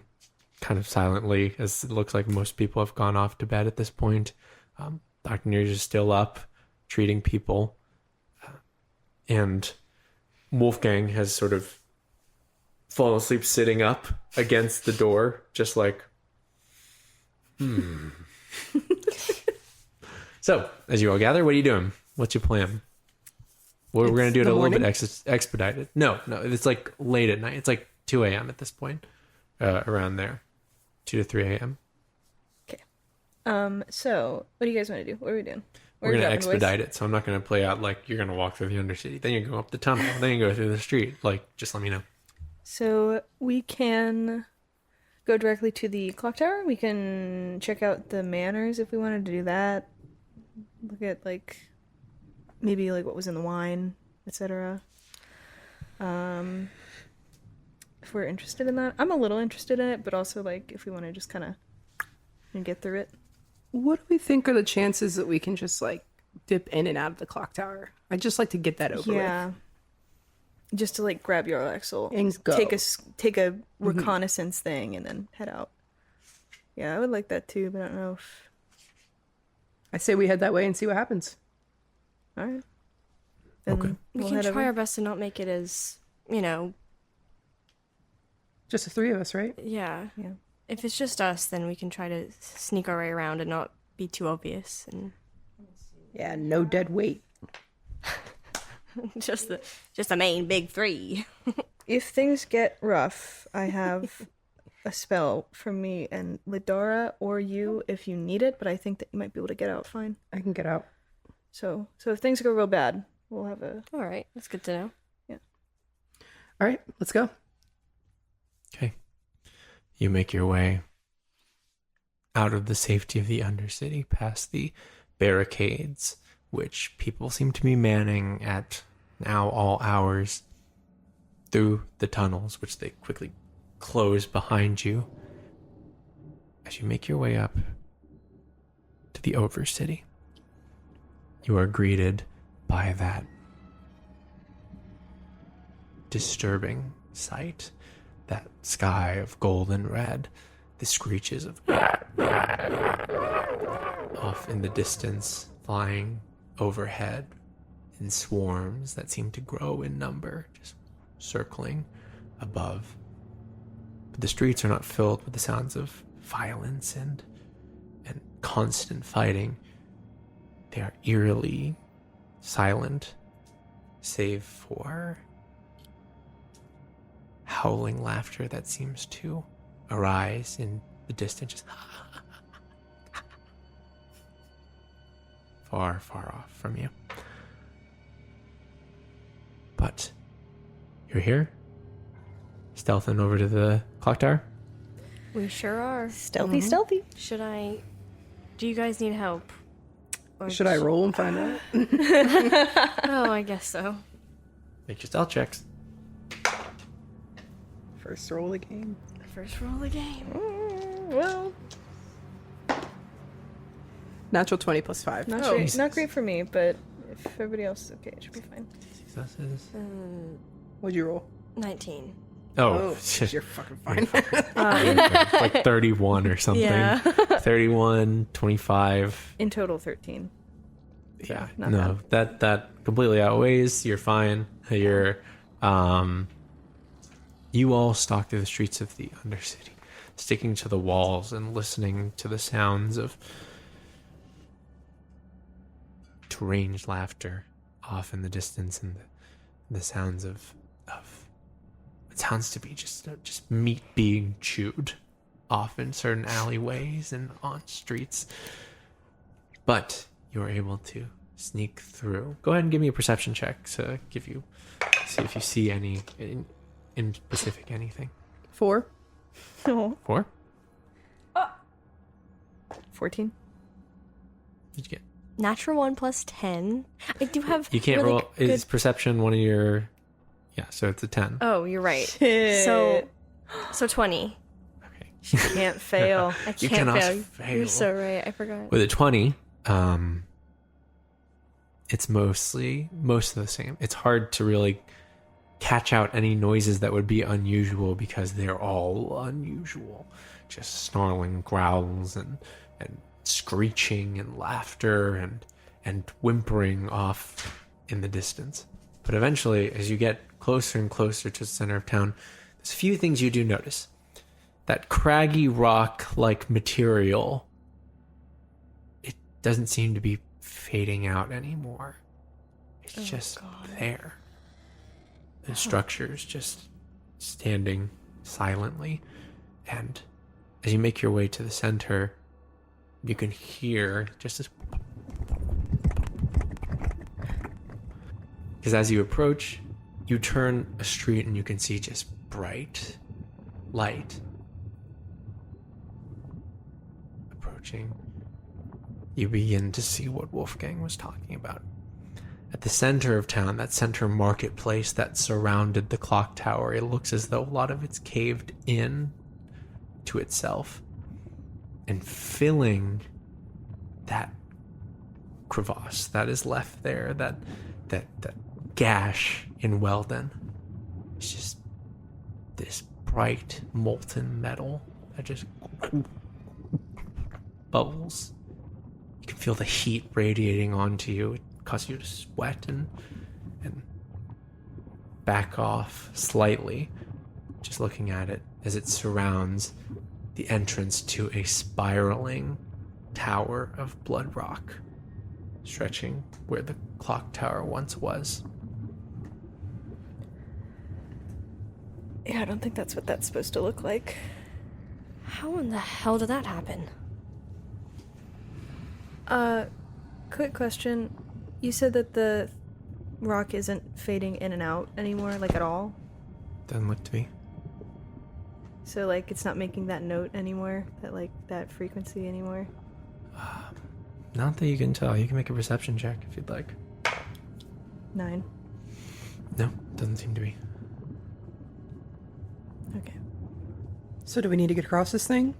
kind of silently, as it looks like most people have gone off to bed at this point. Dr. Nears is still up, treating people. And Wolfgang has sort of fallen asleep sitting up against the door, just like, So, as you all gather, what are you doing? What's your plan? We're going to do it a little bit expedited. No, it's like late at night. It's like 2 a.m. at this point, around there. 2 to 3 a.m. Okay. So, what do you guys want to do? What are we doing? We're going to expedite it, so I'm not going to play out like you're going to walk through the Undercity, then you go up the tunnel, then you go through the street. Like, just let me know. So, we can go directly to the clock tower. We can check out the manors if we wanted to do that. Look at, like, maybe, like, what was in the wine, etc. If we're interested in that. I'm a little interested in it, but also, like, if we want to just kind of get through it. What do we think are the chances that we can just like dip in and out of the clock tower? I'd just like to get that over with. Just to like grab your Axel And go. take a reconnaissance thing and then head out. Yeah, I would like that too, but I don't know if. I say we head that way and see what happens. All right. Okay. We can try our best to not make it as, Just the three of us, right? yeah. Yeah. If it's just us, then we can try to sneak our way around and not be too obvious, and Yeah, no dead weight. just the main big three. If things get rough, I have a spell from me and Lidara or you if you need it, but I think that you might be able to get out fine. I can get out. So if things go real bad, we'll have a. All right, that's good to know. All right, let's go. Okay. You make your way out of the safety of the Undercity, past the barricades, which people seem to be manning at now all hours through the tunnels, which they quickly close behind you as you make your way up to the Overcity. You are greeted by that disturbing sight, that sky of gold and red, the screeches of off in the distance, flying overhead in swarms that seem to grow in number, just circling above. But the streets are not filled with the sounds of violence and constant fighting. They are eerily silent, save for howling laughter that seems to arise in the distance, just far, far off from you. But you're here, stealthing over to the clock tower. We sure are. Stealthy, stealthy. Do you guys need help? Or Should I roll and find out? Oh, I guess so. Make your stealth checks. First roll of the game. First roll of the game. Well, Natural 20 plus 5. not great for me, but if everybody else is okay, it should be fine. Successes. What'd you roll? 19. Oh, You're fucking fine. like 31 or something. Yeah. 31, 25. In total, 13. Yeah, not no, that completely outweighs. You're fine. You're, you all stalk through the streets of the Undercity, sticking to the walls and listening to the sounds of deranged laughter off in the distance, and the sounds of it sounds to be just meat being chewed off in certain alleyways and on streets. But you're able to sneak through. Go ahead and give me a perception check to see if you see any in specific anything. 4. Oh, 4? 14. Did you get? Natural 1 plus 10. I do have. You can't really roll. good... Is perception one of your? Yeah, so it's a 10. Oh, you're right. Shit. So 20. Okay. She can't fail. I You can't cannot fail. fail. You're so right. I forgot. With a 20, it's most of the same. It's hard to really catch out any noises that would be unusual because they're all unusual. Just snarling growls and screeching and laughter and whimpering off in the distance. But eventually, as you get closer and closer to the center of town, there's a few things you do notice. That craggy rock-like material, it doesn't seem to be fading out anymore. It's just there. The structure's just standing silently. And as you make your way to the center, you can hear just this... Because as you approach, you turn a street and you can see just bright light. Approaching, you begin to see what Wolfgang was talking about. At the center of town, that center marketplace that surrounded the clock tower, it looks as though a lot of it's caved in to itself. And filling that crevasse that is left there, that gash in Weldon, it's just this bright molten metal that just bubbles. You can feel the heat radiating onto you. It causes you to sweat and back off slightly, just looking at it as it surrounds the entrance to a spiraling tower of blood rock, stretching where the clock tower once was. Yeah, I don't think that's what that's supposed to look like. How in the hell did that happen? Quick question. You said that the rock isn't fading in and out anymore, like at all? Doesn't look to be. So, like, it's not making that note anymore? That frequency anymore? Not that you can tell. You can make a perception check if you'd like. 9. No, doesn't seem to be. Okay. So do we need to get across this thing?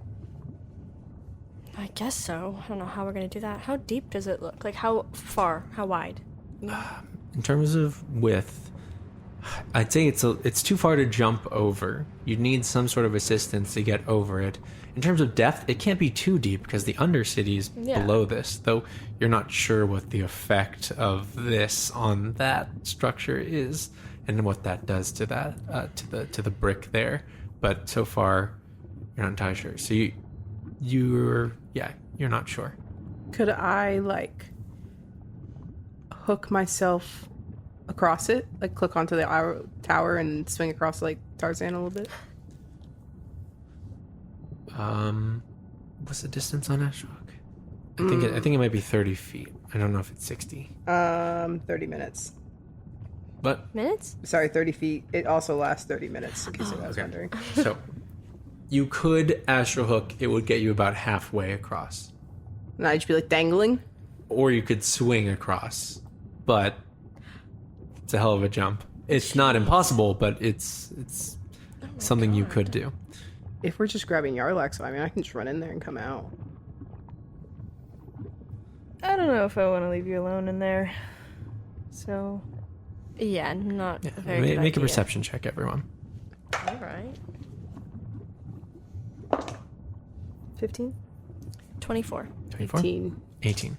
I guess so. I don't know how we're gonna do that. How deep does it look? Like how far? How wide? In terms of width, I'd say it's too far to jump over. You'd need some sort of assistance to get over it. In terms of depth, it can't be too deep because the Undercity is below this, though you're not sure what the effect of this on that structure is and what that does to that to the brick there. But so far, you're not entirely sure. So you're not sure. Could I, like, hook myself across it? Like, click onto the tower and swing across like Tarzan a little bit? What's the distance on Ashrock? I think it might be 30 feet. I don't know if it's 60. 30 minutes. But Minutes? Sorry, 30 feet. It also lasts 30 minutes, in case I was wondering. So you could Astro Hook. It would get you about halfway across. And I'd just be like dangling? Or you could swing across. But it's a hell of a jump. It's not impossible, but it's something you could do. If we're just grabbing Yarlax, I mean, I can just run in there and come out. I don't know if I want to leave you alone in there. So, Yeah, not Yeah, a very good make a idea. perception check, everyone. All right. 15? 24. 24? 18. 18.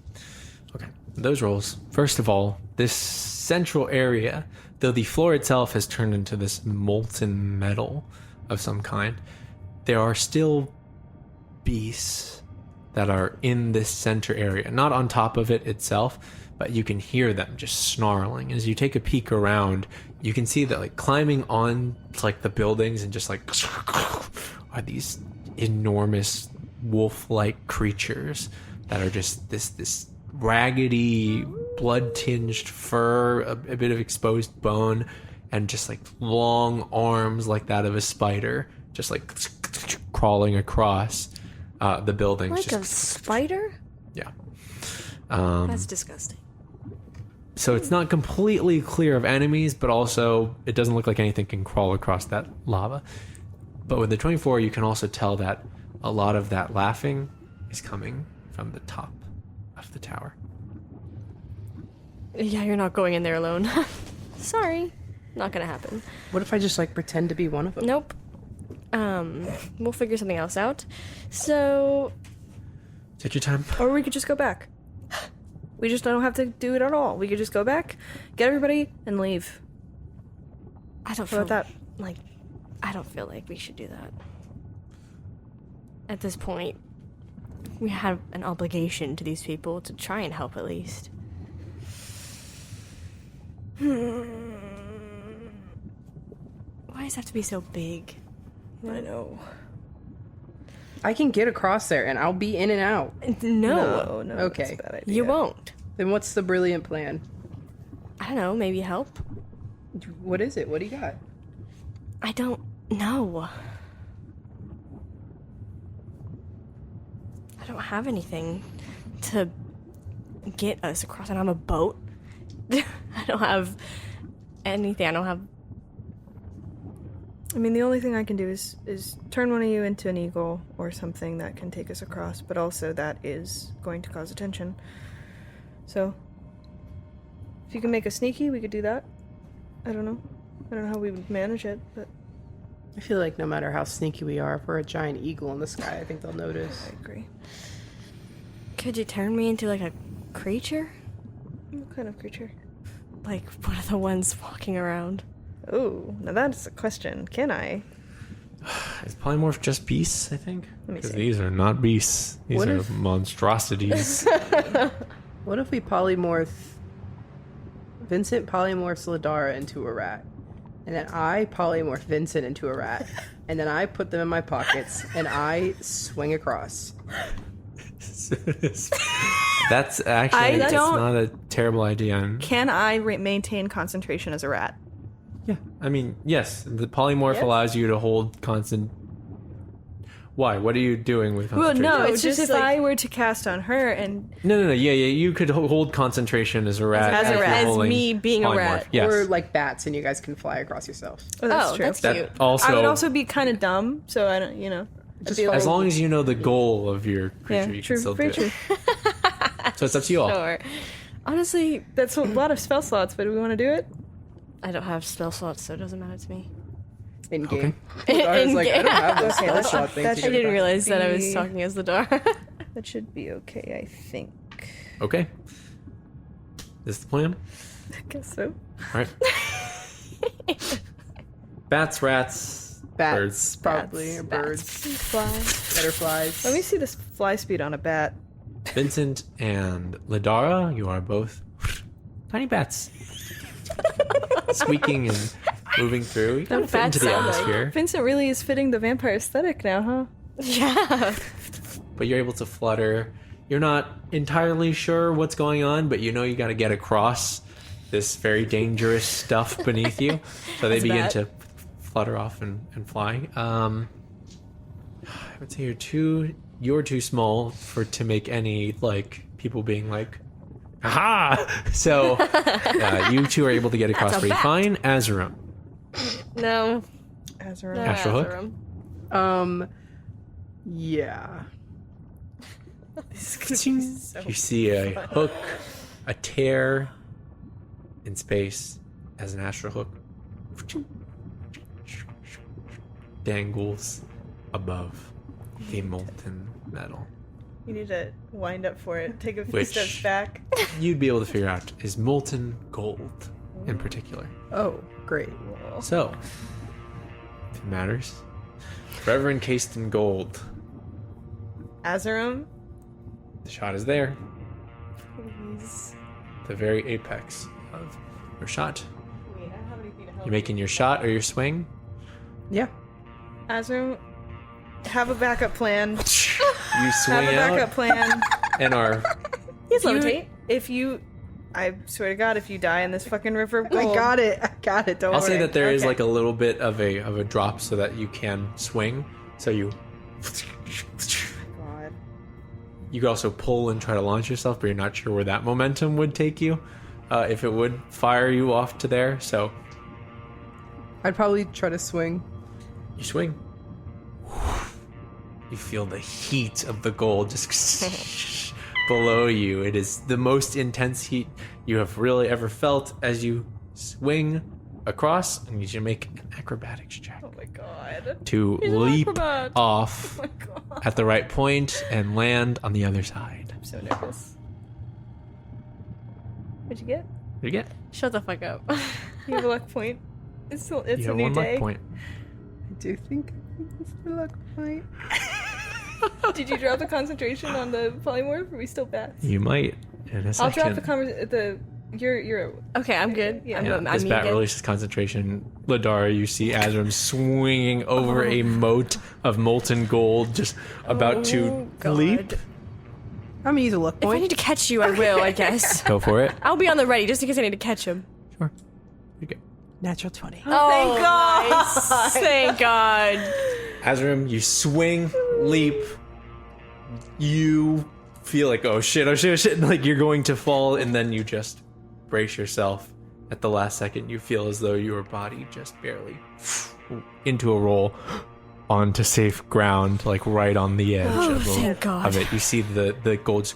Okay. Those rolls. First of all, this central area, though the floor itself has turned into this molten metal of some kind, there are still beasts that are in this center area. Not on top of it itself, but you can hear them just snarling. As you take a peek around, you can see that, like, climbing on like the buildings and just like are these enormous wolf-like creatures that are just this raggedy, blood-tinged fur, a bit of exposed bone, and just like long arms like that of a spider, just like crawling across the buildings. Like just, a spider? yeah. That's disgusting. So it's not completely clear of enemies, but also it doesn't look like anything can crawl across that lava. But with the 24, you can also tell that a lot of that laughing is coming from the top of the tower. Yeah, you're not going in there alone. Sorry. Not gonna happen. What if I just, like, pretend to be one of them? Nope. We'll figure something else out. So, Take your time. Or we could just go back. We just don't have to do it at all. We could just go back, get everybody, and leave. I don't How feel about that? like I don't feel like we should do that. At this point, we have an obligation to these people to try and help at least. Why does it have to be so big? I know. I can get across there and I'll be in and out. No. No, Okay. that's a bad idea. You won't. Then what's the brilliant plan? I don't know, maybe help? What is it? What do you got? I don't know. I don't have anything to get us across. I don't have a boat. I don't have anything. I don't have... I mean, the only thing I can do is turn one of you into an eagle or something that can take us across, but also that is going to cause attention. So, if you can make us sneaky, we could do that. I don't know how we would manage it, but I feel like no matter how sneaky we are, if we're a giant eagle in the sky, I think they'll notice. I agree. Could you turn me into, like, a creature? What kind of creature? Like, one of the ones walking around? Oh, now that's a question. Can I? Is polymorph just beasts, I think? Let me Because see. these are not beasts. These What are if- monstrosities. What if we polymorph... Vincent polymorphs Lidara into a rat. And then I polymorph Vincent into a rat. And then I put them in my pockets and I swing across. That's actually I that's don't- not a terrible idea. Can I maintain concentration as a rat? Yeah, I mean, yes, the polymorph Yes. allows you to hold constant. Why? What are you doing with Well, concentration? no, it's just just if like- I were to cast on her and No. Yeah. You could hold concentration as a rat. As a if you're rat. As holding me being a polymorph. rat. Yes. Or like bats, and you guys can fly across yourselves. oh, that's Oh, true. that's that cute. also. I would also be kind of dumb, so I don't, Just feel follow- as long as you know the goal of your creature, you true, can still very do true. it. So it's up to you all. Sure. Honestly, That's a lot of spell slots, but do we want to do it? I don't have spell slots, so it doesn't matter to me. in game. Okay. I was like, I don't have those Okay, spell that slot should- things. that you I should can didn't talk- realize that I was be- talking as Lidara. That should be okay, I think. Okay. This is the plan. I guess so. All right. Bats, rats, Bats, birds. probably, or birds, Fly. butterflies. Let me see this fly speed on a bat. Vincent and Lidara, you are both tiny bats. Squeaking and moving through. You kind of fit bats into the sound like- atmosphere, Vincent really is fitting the vampire aesthetic now, huh? Yeah. but you're able to flutter. You're not entirely sure what's going on, but you know you got to get across this very dangerous stuff beneath you. So they As a begin bat. to flutter off and fly. I would say you're too small to make any like people being like, aha! So you two are able to get across That's a pretty bat. fine. Azzurum. No. Azzurum. No, Astral hook? Azzurum. Yeah. This is gonna be so You see a hook, a tear in space as an astral hook dangles above the molten metal. You need to wind up for it. Take a few Which- steps back. You'd be able to figure out is molten gold in particular. Oh, great. So, if it matters, forever encased in gold. Azzurum. The shot is there, Please. the very apex of your shot. Wait, I don't have anything to help You're making your shot or your swing. Yeah. Azzurum, have a backup plan. You Have swing a backup out plan. and are He's You- levitate. If you, I swear to God, if you die in this fucking river of I gold, got it. Don't I'll worry. say that there is Okay. like a little bit of a drop so that you can swing. So you God. could also pull and try to launch yourself, but you're not sure where that momentum would take you. If it would fire you off to there. So I'd probably try to swing. you swing. You feel the heat of the gold just below you. It is the most intense heat you have really ever felt as you swing across. I need you to make an acrobatics check Oh my God. to He's an leap acrobat. off Oh my God. at the right point and land on the other side. I'm so nervous. What'd you get? What do you get? Shut the fuck up. You have a luck point. It's You a have new one day. luck point. I do think it's the luck point. Did you drop the concentration on the polymorph? Or are we still bats? You might in a I'll second. drop the You're. Okay, I'm good. Yeah. I'm, Yeah, I'm this me bat again. releases concentration. Lidara, you see Azzurum swinging over a moat of molten gold, just about to Oh, God. leap. I'm gonna use a luck If I point. need to catch you, I will, I guess. Go for it. I'll be on the ready just in case I need to catch him. Sure. You go. Natural 20. Oh, thank God. nice. Thank God. Azzurum, you swing, leap. You feel like, oh shit, like you're going to fall, and then you just brace yourself. At the last second, you feel as though your body just barely into a roll onto safe ground, like right on the edge Oh, of, thank God. of it. You see the gold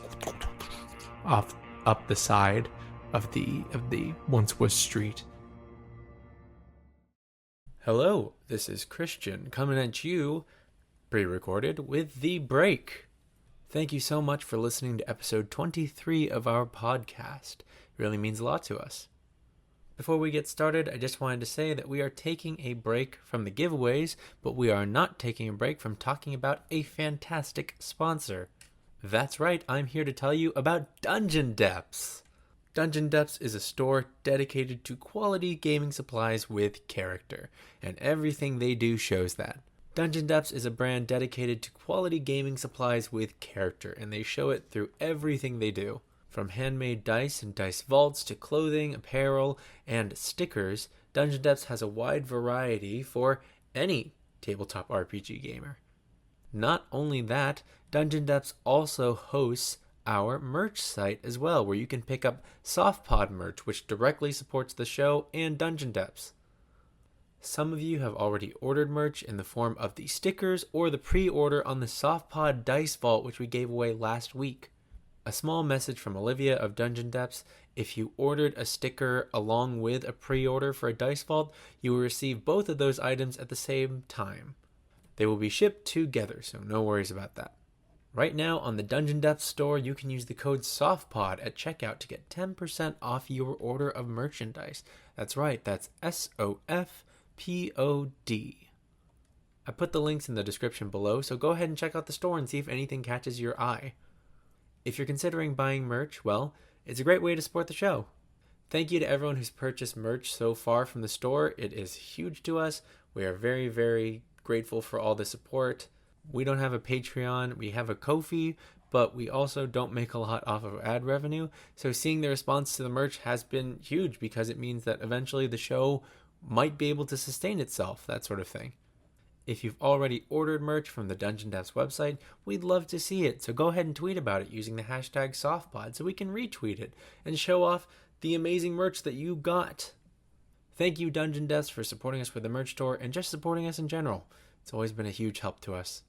off up the side of the once was street. Hello, this is Christian coming at you, pre-recorded, with The Break. Thank you so much for listening to episode 23 of our podcast. It really means a lot to us. Before we get started, I just wanted to say that we are taking a break from the giveaways, but we are not taking a break from talking about a fantastic sponsor. That's right, I'm here to tell you about Dungeon Depths. Dungeon Depths is a store dedicated to quality gaming supplies with character, and everything they do shows that. Dungeon Depths is a brand dedicated to quality gaming supplies with character, and they show it through everything they do. From handmade dice and dice vaults to clothing, apparel, and stickers, Dungeon Depths has a wide variety for any tabletop RPG gamer. Not only that, Dungeon Depths also hosts our merch site as well, where you can pick up Softpod merch, which directly supports the show and Dungeon Depths. Some of you have already ordered merch in the form of the stickers or the pre-order on the Softpod Dice Vault, which we gave away last week. A small message from Olivia of Dungeon Depths: if you ordered a sticker along with a pre-order for a Dice Vault, you will receive both of those items at the same time. They will be shipped together, so no worries about that. Right now on the Dungeon Depths store, you can use the code SOFTPOD at checkout to get 10% off your order of merchandise. That's right, that's SOFPOD. I put the links in the description below, so go ahead and check out the store and see if anything catches your eye. If you're considering buying merch, well, it's a great way to support the show. Thank you to everyone who's purchased merch so far from the store. It is huge to us. We are very, very grateful for all the support. We don't have a Patreon, we have a Ko-fi, but we also don't make a lot off of ad revenue. So seeing the response to the merch has been huge because it means that eventually the show might be able to sustain itself, that sort of thing. If you've already ordered merch from the Dungeon Depths website, we'd love to see it. So go ahead and tweet about it using the hashtag SoftPod so we can retweet it and show off the amazing merch that you got. Thank you, Dungeon Depths, for supporting us with the merch store and just supporting us in general. It's always been a huge help to us.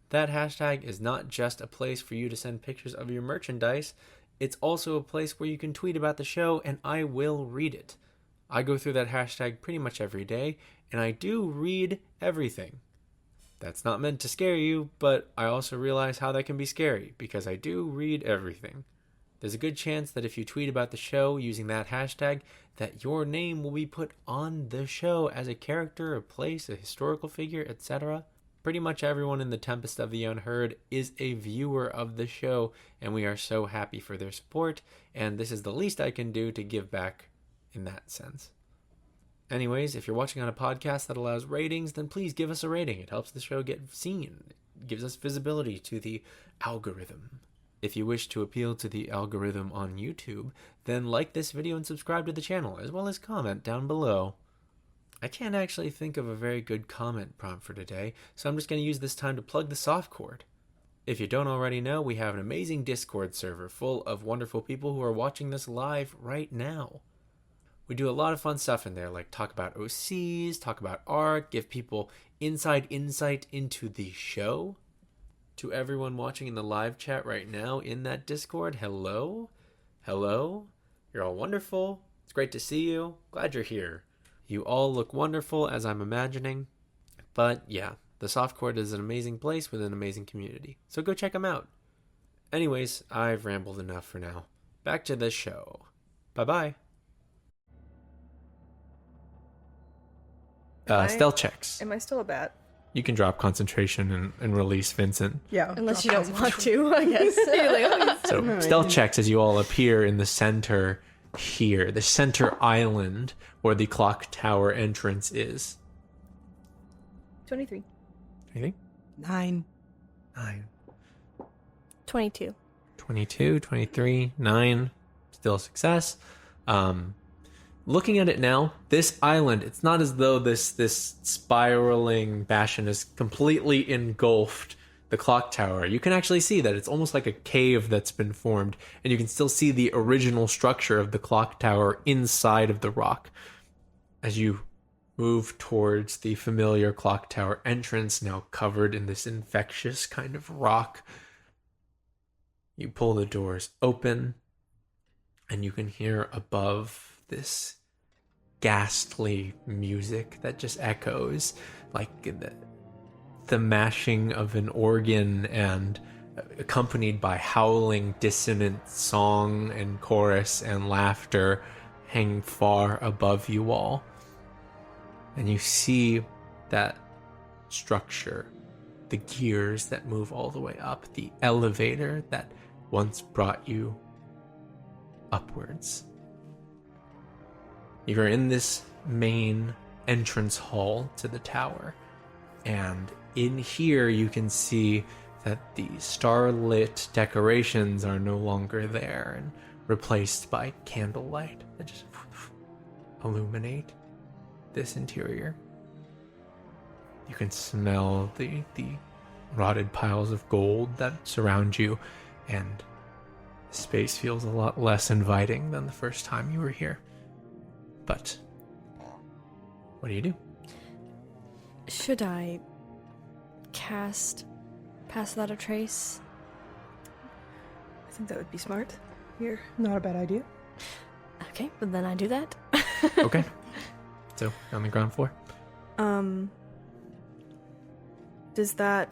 That hashtag is not just a place for you to send pictures of your merchandise, it's also a place where you can tweet about the show and I will read it. I go through that hashtag pretty much every day, and I do read everything. That's not meant to scare you, but I also realize how that can be scary, because I do read everything. There's a good chance that if you tweet about the show using that hashtag, that your name will be put on the show as a character, a place, a historical figure, etc. Pretty much everyone in the Tempest of the Unheard is a viewer of the show, and we are so happy for their support, and this is the least I can do to give back in that sense. Anyways, if you're watching on a podcast that allows ratings, then please give us a rating. It helps the show get seen. It gives us visibility to the algorithm. If you wish to appeal to the algorithm on YouTube, then like this video and subscribe to the channel, as well as comment down below. I can't actually think of a very good comment prompt for today, so I'm just going to use this time to plug the Softcord. If you don't already know, we have an amazing Discord server full of wonderful people who are watching this live right now. We do a lot of fun stuff in there, like talk about OCs, talk about art, give people inside insight into the show. To everyone watching in the live chat right now in that Discord, hello. Hello. You're all wonderful. It's great to see you. Glad you're here. You all look wonderful, as I'm imagining. But yeah, the Softcord is an amazing place with an amazing community. So go check them out. Anyways, I've rambled enough for now. Back to the show. Bye-bye. Stealth checks. Am I still a bat? You can drop concentration and release Vincent. Yeah. Unless you don't want to, I guess. You're like, oh, So stealth checks as you all appear in the center here, the center island where the clock tower entrance is. 23. Anything? 9. 9. 22. 22, 23, 9. Still a success. Looking at it now, this island, it's not as though this spiraling bastion is completely engulfed the clock tower. You can actually see that it's almost like a cave that's been formed, and you can still see the original structure of the clock tower inside of the rock. As you move towards the familiar clock tower entrance, now covered in this infectious kind of rock, you pull the doors open, and you can hear above this ghastly music that just echoes like the mashing of an organ, and accompanied by howling dissonant song and chorus and laughter hanging far above you all. And you see that structure, the gears that move all the way up, the elevator that once brought you upwards. You're in this main entrance hall to the tower, and in here you can see that the starlit decorations are no longer there and replaced by candlelight that just illuminate this interior. You can smell the rotted piles of gold that surround you, and the space feels a lot less inviting than the first time you were here. But what do you do? Should I cast Pass Without a Trace? I think that would be smart. Here. Not a bad idea. Okay, but then I do that. Okay. So, on the ground floor. Does that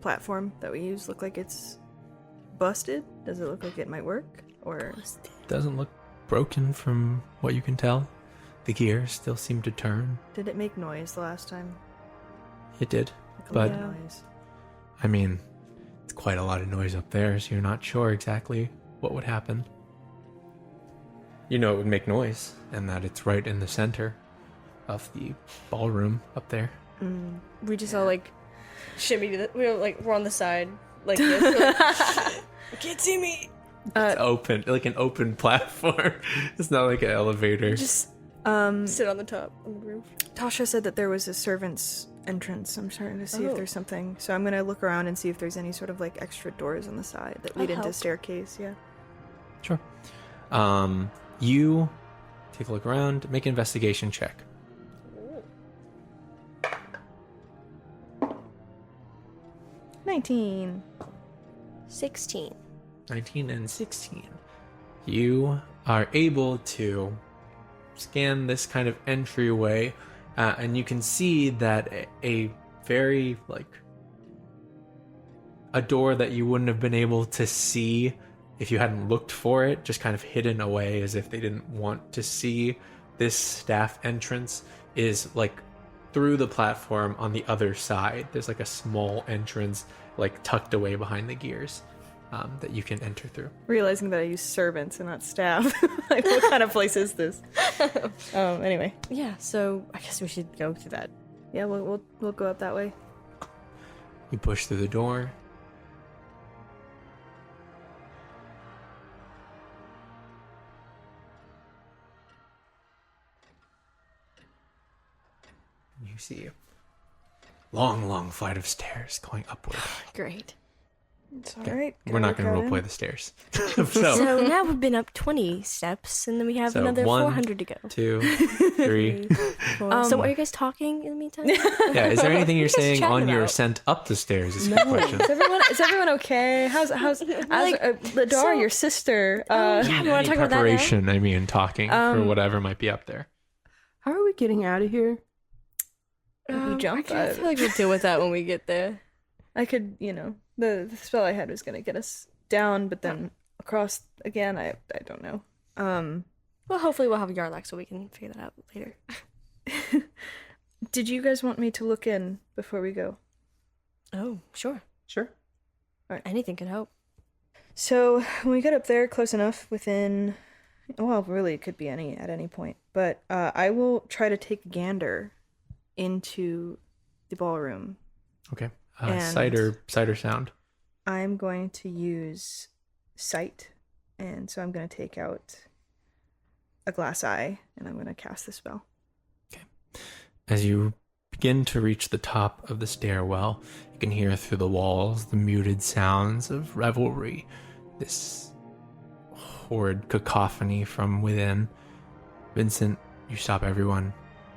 platform that we use look like it's busted? Does it look like it might work? Or Doesn't look broken from what you can tell. The gears still seem to turn. did it make noise the last time? It did. Like a But- lot of noise. I mean, it's quite a lot of noise up there, so you're not sure exactly what would happen. You know it would make noise, and that it's right in the center of the ballroom up there. We just all like shimmy to the, we're on the side like this. Like, you can't see me. It's open, like an open platform. It's not like an elevator. Just sit on the top on the roof. Tasha said that there was a servant's entrance. I'm starting to see if there's something. So I'm going to look around and see if there's any sort of like extra doors on the side that lead I'll into help. staircase. Yeah. Sure. You take a look around, make an investigation check. 19. 16. 19 and 16. You are able to scan this kind of entryway, and you can see that a very, like, a door that you wouldn't have been able to see if you hadn't looked for it, just kind of hidden away as if they didn't want to see this staff entrance, is like through the platform on the other side. There's like a small entrance, like tucked away behind the gears, that you can enter through. Realizing that I use servants and not staff. Like, what kind of place is this? Anyway. Yeah, so I guess we should go through that. Yeah, we'll go up that way. You push through the door. You see a long, long flight of stairs going upward. Great. It's Okay, alright. We're not going to roleplay the stairs. so, So now we've been up 20 steps, and then we have So another 1, 400 to go. 2, 3. 4. So are you guys talking in the meantime? Yeah, is there anything you're saying chatting on your about? ascent up the stairs? Is your question. Is everyone okay? How's Lidara, so- your sister? Yeah, we Any want to talk about that now? preparation, I mean, talking for whatever might be up there. How are we getting out of here? You jump. I feel like we'll deal with that when we get there. I could, the spell I had was gonna get us down, but then across again. I don't know. Well, hopefully we'll have Yarlax so we can figure that out later. Did you guys want me to look in before we go? Oh, sure. Sure. Anything could help. So when we get up there, close enough, within, well, really, it could be at any point. But I will try to take a gander into the ballroom. Okay. And- Sight or sound? I'm going to use sight, and so I'm going to take out a glass eye, and I'm going to cast the spell. As you begin to reach the top of the stairwell, you can hear through the walls the muted sounds of revelry, this horrid cacophony from within. Vincent, you stop everyone,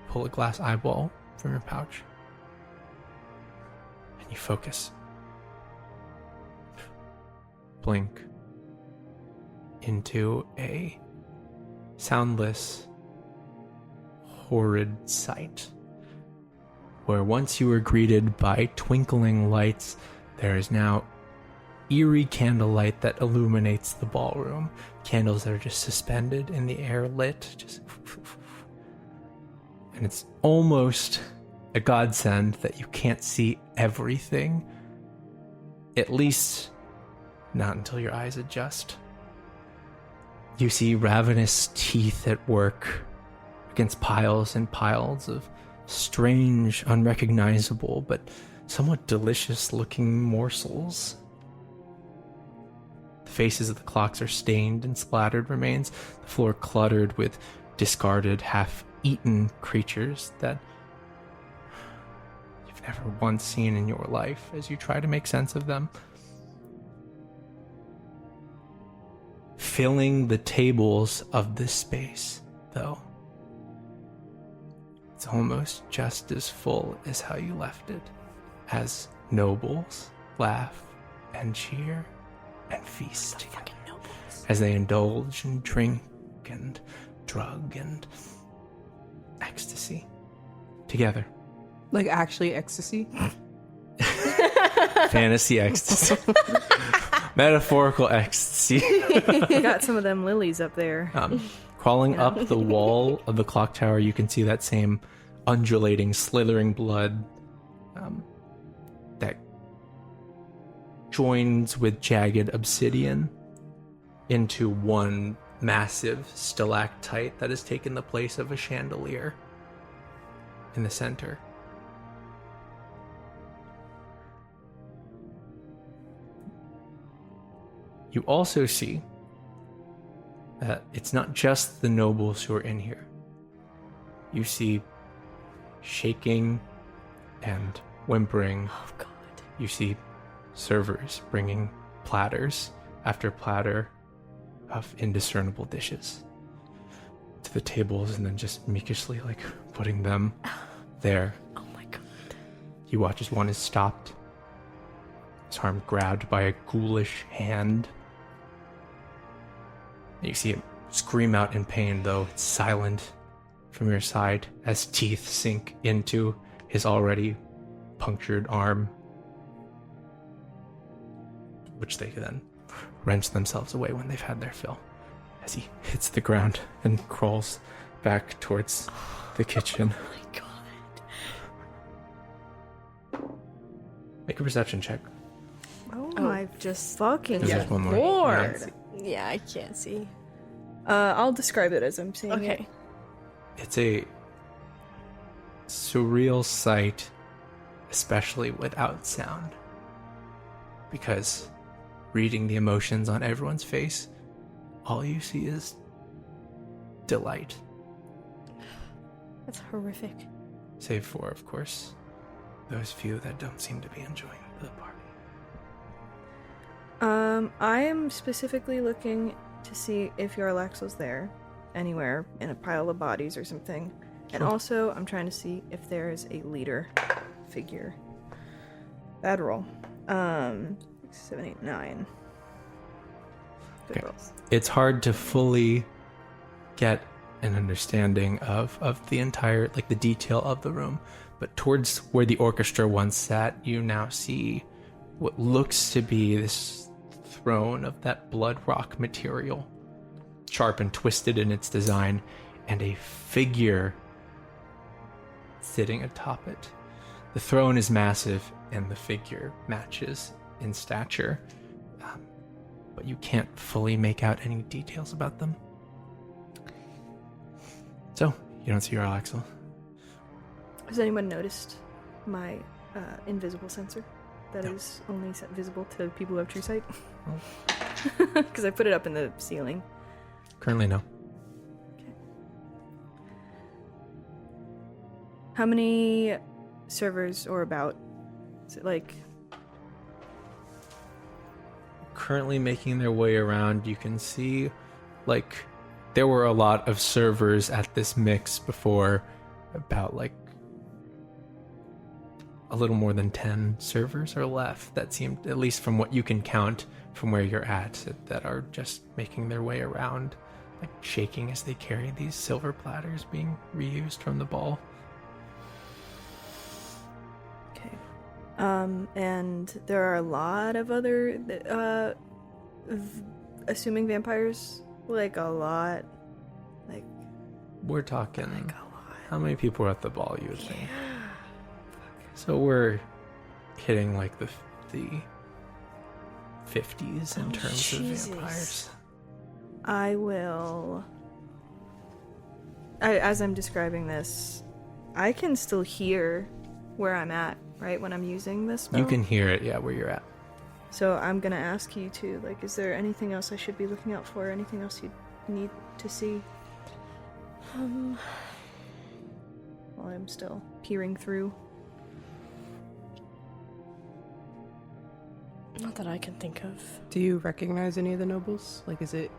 pull a glass eyeball from your pouch, and you focus. Blink into a soundless, horrid sight, where once you were greeted by twinkling lights, there is now eerie candlelight that illuminates the ballroom. Candles that are just suspended in the air, lit, just, and it's almost a godsend that you can't see everything, at least not until your eyes adjust. You see ravenous teeth at work against piles and piles of strange, unrecognizable, but somewhat delicious-looking morsels. The faces of the clocks are stained and splattered remains, the floor cluttered with discarded, half-eaten creatures that you've ever once seen in your life as you try to make sense of them. Filling the tables of this space, though, it's almost just as full as how you left it, as nobles laugh and cheer and feast together as they indulge and drink and drug and ecstasy together. Like actually ecstasy? Fantasy ecstasy. Metaphorical ecstasy. You got some of them lilies up there. Crawling up the wall of the clock tower, you can see that same undulating, slithering blood that joins with jagged obsidian into one massive stalactite that has taken the place of a chandelier in the center. You also see that it's not just the nobles who are in here. You see shaking and whimpering. Oh, God. You see servers bringing platters after platter of indiscernible dishes to the tables and then just meekishly like putting them there. Oh, my God. You watch as one is stopped, his arm grabbed by a ghoulish hand. You see him scream out in pain, though it's silent from your side as teeth sink into his already punctured arm, which they then wrench themselves away when they've had their fill, as he hits the ground and crawls back towards the kitchen. Oh, my God. Make a perception check. Oh, Oh, my just fucking There's one more. Lord. Yeah, I can't see. I'll describe it as I'm seeing it. Okay. It's a surreal sight, especially without sound, because reading the emotions on everyone's face, all you see is delight. That's horrific. Save for, of course, those few that don't seem to be enjoying the party. I am specifically looking to see if Yarlaxle's there, anywhere in a pile of bodies or something. And also, I'm trying to see if there is a leader figure. Bad roll. 6, 7, 8, 9. Good Okay. rolls. It's hard to fully get an understanding of the entire, like the detail of the room, but towards where the orchestra once sat, you now see what looks to be this throne of that blood rock material, sharp and twisted in its design, and a figure sitting atop it. The throne is massive, and the figure matches in stature, but you can't fully make out any details about them. So, you don't see your Axel. Has anyone noticed my invisible sensor? That No. is only visible to people who have true sight? Oh. Because I put it up in the ceiling. Currently, no. How many servers or about? Is it like... Currently making their way around, you can see, like, there were a lot of servers at this mix before, about, like, a little more than 10 servers are left that seem, at least from what you can count from where you're at, that are just making their way around, like shaking as they carry these silver platters being reused from the ball. Okay. And there are a lot of other, assuming vampires, like a lot, like We're talking, a lot. how many people were at the ball, you would think? So we're hitting like the 50s in terms Jesus. of vampires. I will. As I'm describing this, I can still hear where I'm at, right, when I'm using this spell. You can hear it, yeah, where you're at. So I'm gonna ask you to, like, is there anything else I should be looking out for? Anything else you need to see while I'm still peering through? that I can think of. Do you recognize any of the nobles? Like, is it...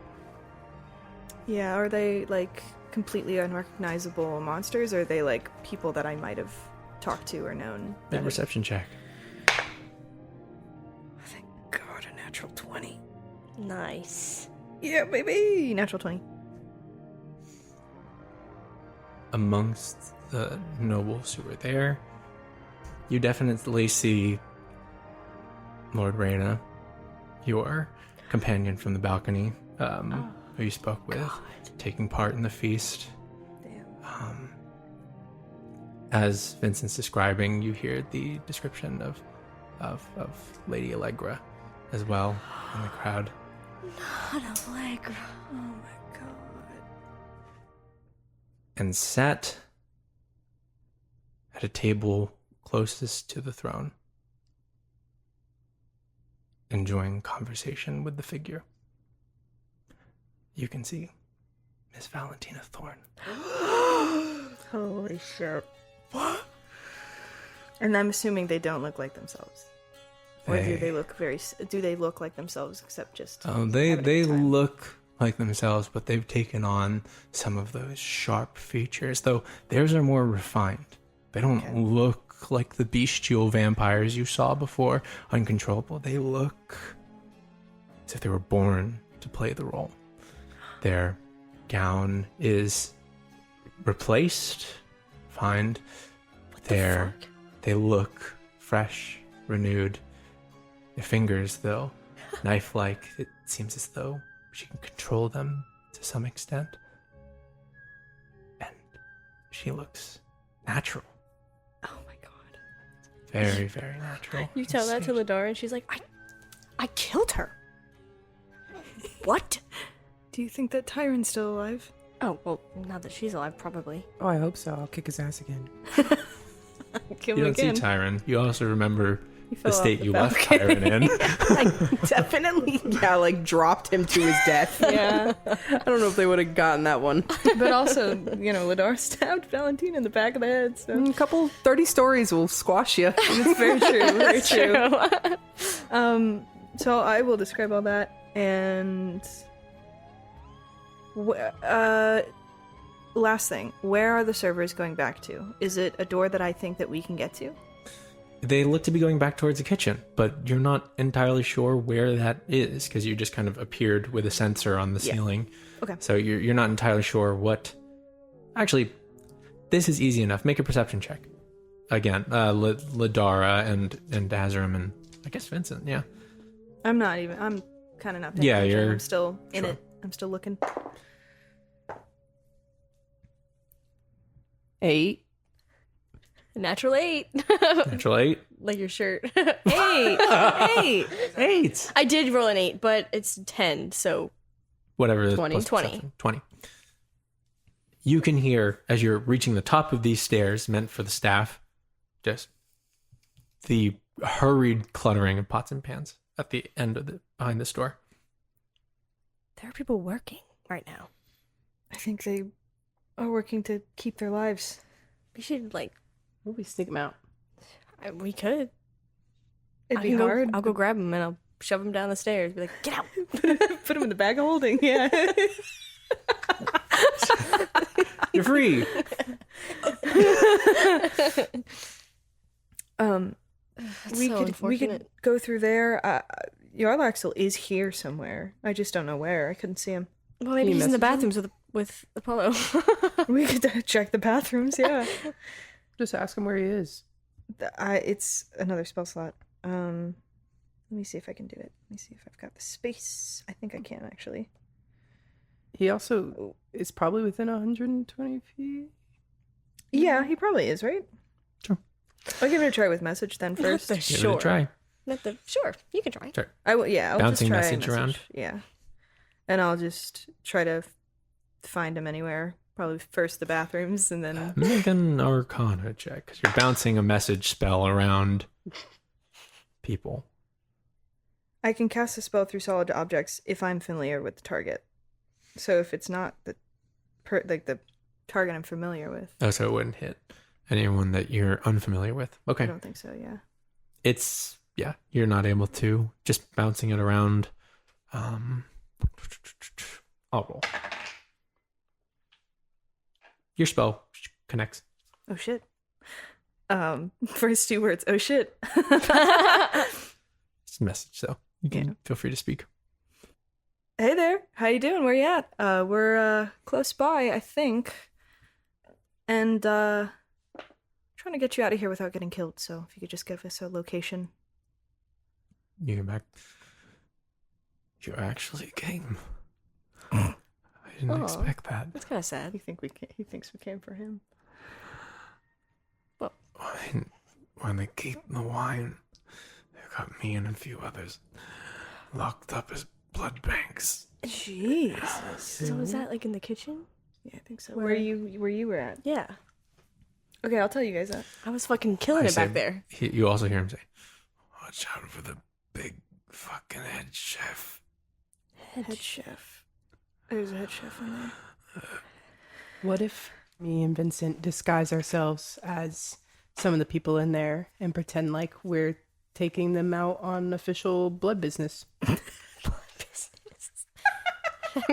Yeah, are they like completely unrecognizable monsters, or are they like people that I might have talked to or known? Make a perception check. Thank God, a natural 20. Nice. Yeah, baby! Natural 20. Amongst the nobles who were there, you definitely see Lord Reyna, your companion from the balcony, who you spoke with, taking part in the feast. Damn. As Vincent's describing, you hear the description of Lady Allegra as well in the crowd. Not Allegra. Oh my God. And sat at a table closest to the throne, enjoying conversation with the figure. You can see Miss Valentina Thorne. Holy shit. What? And I'm assuming they don't look like themselves. Or do they look do they look like themselves except just... They having a good time? look like themselves, but they've taken on some of those sharp features, though theirs are more refined. They don't look like the bestial vampires you saw before, uncontrollable. They look as if they were born to play the role. Their gown is replaced, find. They look fresh, renewed. Their fingers, though, knife-like, it seems as though she can control them to some extent. And she looks natural. Oh my God. Very, very natural. You tell that to Lidara and she's like, I killed her. What? Do you think that Tyron's still alive? Oh, well, now that she's alive, probably. Oh, I hope so. I'll kick his ass again. Kill You him don't again. see Tyron. You also remember fell the off state the you left balcony. Tyron in. I definitely, dropped him to his death. Yeah. I don't know if they would have gotten that one. But also, Lidara stabbed Valentina in the back of the head, so... A couple 30 stories will squash you. It's very true, very true. So I will describe all that, and... last thing, where are the servers going back to? Is it a door that I think that we can get to? They look to be going back towards the kitchen, but you're not entirely sure where that is because you just kind of appeared with a sensor on the ceiling. Okay. So you're not entirely sure what... Actually, this is easy enough. Make a perception check. Again, Lidara and Azzurum and I guess Vincent, yeah. I'm kind of not paying Yeah, attention. you're- I'm still in sure. it. I'm still looking. 8. Natural 8. Natural 8. Like your shirt. 8. 8. I did roll an 8, but it's 10, so Whatever. 20. plus 20. perception. 20. You can hear, as you're reaching the top of these stairs meant for the staff, just the hurried cluttering of pots and pans at the end of behind this door. there are people working right now. I think they are working to keep their lives. We should, We'll be sneak him out. we could. It'd be can hard. I'll go grab him and I'll shove him down the stairs. Be like, get out. Put him in the bag of holding. Yeah. You're free. That's we so could unfortunate. go through there. Yarlaxle is here somewhere. I just don't know where. I couldn't see him. Well, maybe you he's in the message him? bathrooms with Apollo. We could check the bathrooms. Yeah. Just ask him where he is. It's another spell slot. Let me see if I can do it. Let me see if I've got the space. I think I can actually. He also is probably within 120 feet. Yeah, he probably is, right? Sure. I'll give it a try with message then first. Give it a try. Sure, you can try. Sure. I will. Yeah, I'll Bouncing just try message around? Yeah, and I'll just try to find him anywhere. Probably first the bathrooms, and then Make an Arcana check because you're bouncing a message spell around people. I can cast a spell through solid objects if I'm familiar with the target. So if it's not the target I'm familiar with, Oh, so it wouldn't hit anyone that you're unfamiliar with. I Okay. don't think so. Yeah. It's yeah, you're not able to. Just bouncing it around. I'll roll. Your spell connects. Oh shit. First 2 words. Oh shit. It's a message, so you can feel free to speak. Hey there. How you doing? Where you at? We're close by, I think. And trying to get you out of here without getting killed. So if you could just give us a location. You get back. You actually came. I didn't expect that. That's kind of sad. He thinks we came for him. When they keep the wine, they got me and a few others locked up as blood banks. Jesus. So is that like in the kitchen? Yeah, I think so. Where you were at? Yeah. Okay, I'll tell you guys that. I was fucking killing it back there. You also hear him say, "Watch out for the big fucking head chef." Head chef. There's a head chef in there. What if me and Vincent disguise ourselves as some of the people in there and pretend like we're taking them out on official blood business? I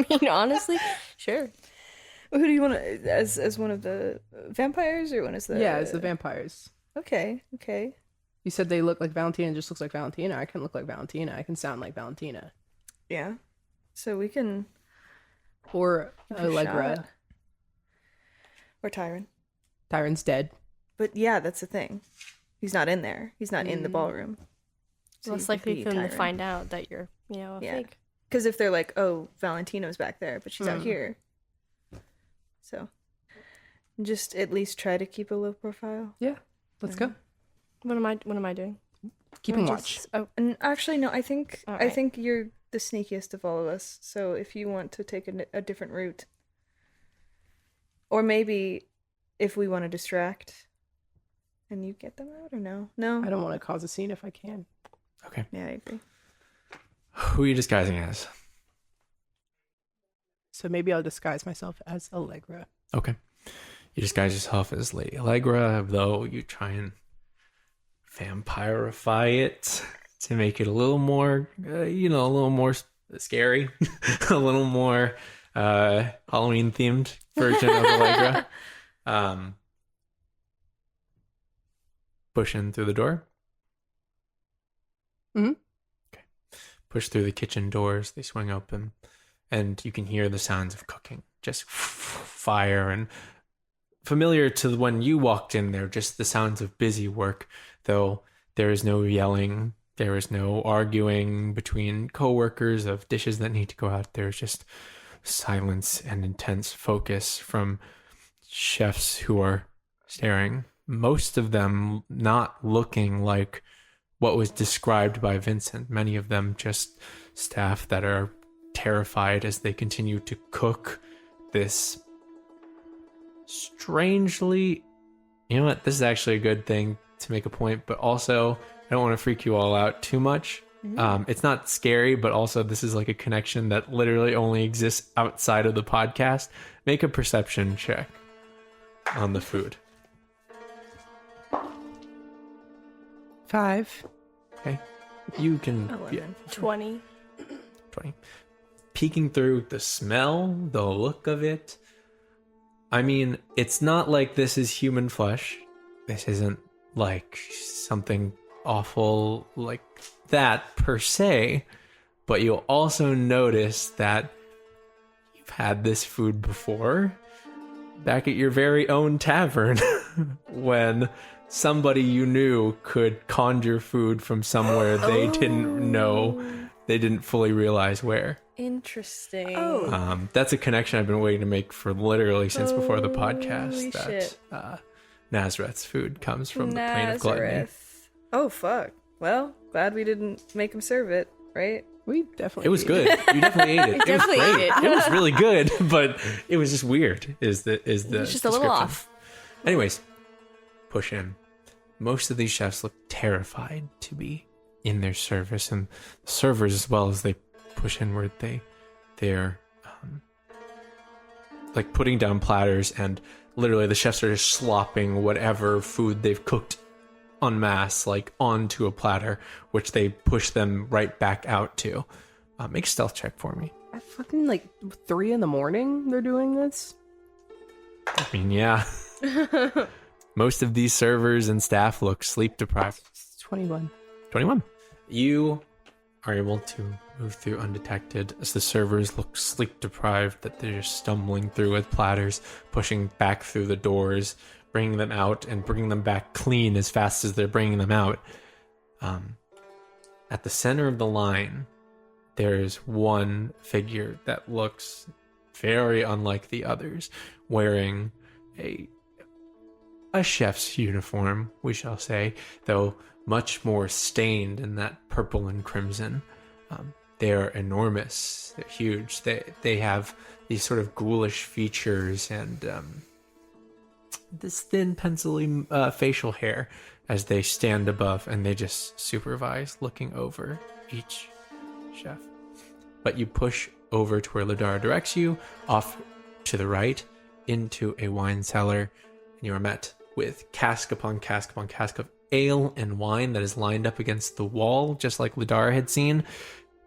mean, honestly, sure. Who do you want to as one of the vampires or one as the Yeah, as the vampires. Okay. You said they look like Valentina, just looks like Valentina. I can look like Valentina. I can sound like Valentina. Yeah. So we can Or give it a Allegra. shot. Or Tyron. Tyron's dead. But yeah, that's the thing. He's not in there. He's not in the ballroom. So Less you could likely be for them to Tyron. find out that you're, a Yeah. fake. Because if they're like, oh, Valentina's back there, but she's out here. So just at least try to keep a low profile. Yeah, let's go. What am I doing? Keeping watch. Oh, And actually, no, I think All I right. think you're the sneakiest of all of us. So if you want to take a different route, or maybe if we want to distract, and you get them out, or no? I don't want to cause a scene if I can. Okay. Yeah, I agree. Who are you disguising as? So maybe I'll disguise myself as Allegra. Okay. You disguise yourself as Lady Allegra, though you try and vampirify it to make it a little more, a little more scary, a little more Halloween themed version of Allegra. Push in through the door. Mm-hmm. Okay. Push through the kitchen doors. They swing open, and you can hear the sounds of cooking, just fire, and familiar to when you walked in there, just the sounds of busy work, though there is no yelling, there is no arguing between coworkers of dishes that need to go out. There's just silence and intense focus from chefs who are staring, most of them not looking like what was described by Vincent. Many of them just staff that are terrified as they continue to cook this strangely, you know what, this is actually a good thing to make a point, but also I don't want to freak you all out too much. It's not scary, but also this is like a connection that literally only exists outside of the podcast. Make a perception check on the food. 5. Okay. You can 11. 20. 20. Peeking through the smell, the look of it. I mean, it's not like this is human flesh. This isn't like something awful like that per se, but you'll also notice that you've had this food before back at your very own tavern when somebody you knew could conjure food from somewhere they didn't know, they didn't fully realize where. Interesting. That's a connection I've been waiting to make for literally since before the podcast. Holy shit. Nazareth's food comes from the plane of gluttony. Nazareth. Oh fuck. Well, glad we didn't make him serve it, right? We definitely It was ate good. You definitely ate it. It was definitely great. ate it. It was really good, but it was just weird. Is the It's just a little description. off. Anyways, push in. Most of these chefs look terrified to be in their service, and the servers as well, as they push inward, they're like putting down platters, and literally the chefs are just slopping whatever food they've cooked en masse, like onto a platter, which they push them right back out to. Make a stealth check for me. At fucking like 3 a.m, they're doing this. I mean, yeah. Most of these servers and staff look sleep deprived. 21. 21. You are able to move through undetected as the servers look sleep deprived, that they're just stumbling through with platters, pushing back through the doors, bringing them out and bringing them back clean as fast as they're bringing them out. At the center of the line, there is one figure that looks very unlike the others, wearing a chef's uniform, we shall say, though much more stained in that purple and crimson. They are enormous. They're huge. They have these sort of ghoulish features and this thin, pencily facial hair as they stand above, and they just supervise, looking over each chef. But you push over to where Lidara directs you, off to the right, into a wine cellar, and you are met with cask upon cask upon cask of ale and wine that is lined up against the wall, just like Lidara had seen,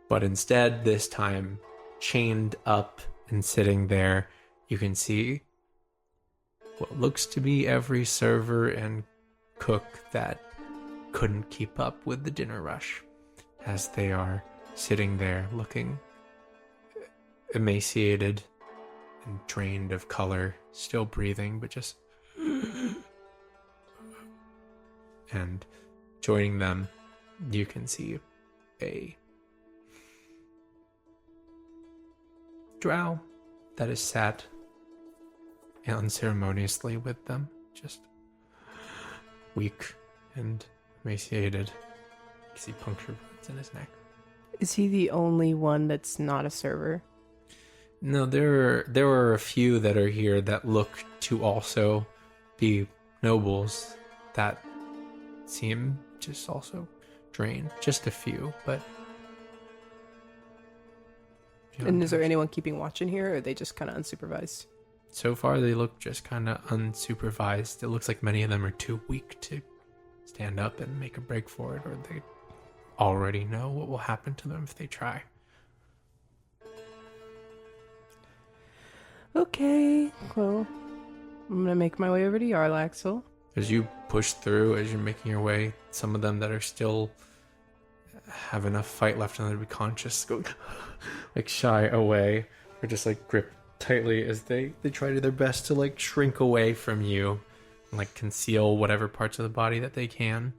but instead, this time, chained up and sitting there, you can see what looks to be every server and cook that couldn't keep up with the dinner rush, as they are sitting there looking emaciated and drained of color, still breathing, but just... And joining them, you can see a drow that is sat unceremoniously with them, just weak and emaciated. You see puncture wounds in his neck. Is he the only one that's not a server? No, there are a few that are here that look to also be nobles that seem just also drained. Just a few, but... And is there anyone keeping watch in here, or are they just kind of unsupervised? So far, they look just kind of unsupervised. It looks like many of them are too weak to stand up and make a break for it, or they already know what will happen to them if they try. Okay, well, I'm gonna make my way over to Yarlaxle. As you push through, as you're making your way, some of them that are still have enough fight left in them to be conscious go like shy away, or just like grip tightly as they try to their best to like shrink away from you and like conceal whatever parts of the body that they can.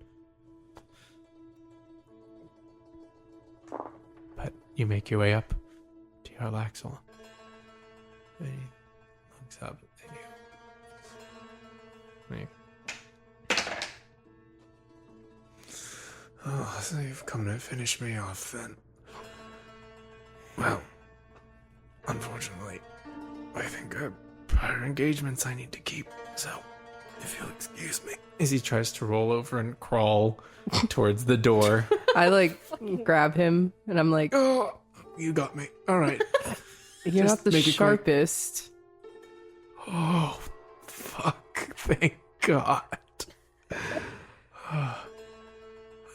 But you make your way up to Yarlaxle. He looks up at you. Oh, so you've come to finish me off then. Well, unfortunately, I think I have prior engagements I need to keep, so if you'll excuse me. As he tries to roll over and crawl towards the door. I like grab him and I'm like, Oh, you got me. All right. you're Just not the make it quick. sharpest. Oh, fuck. Thank God.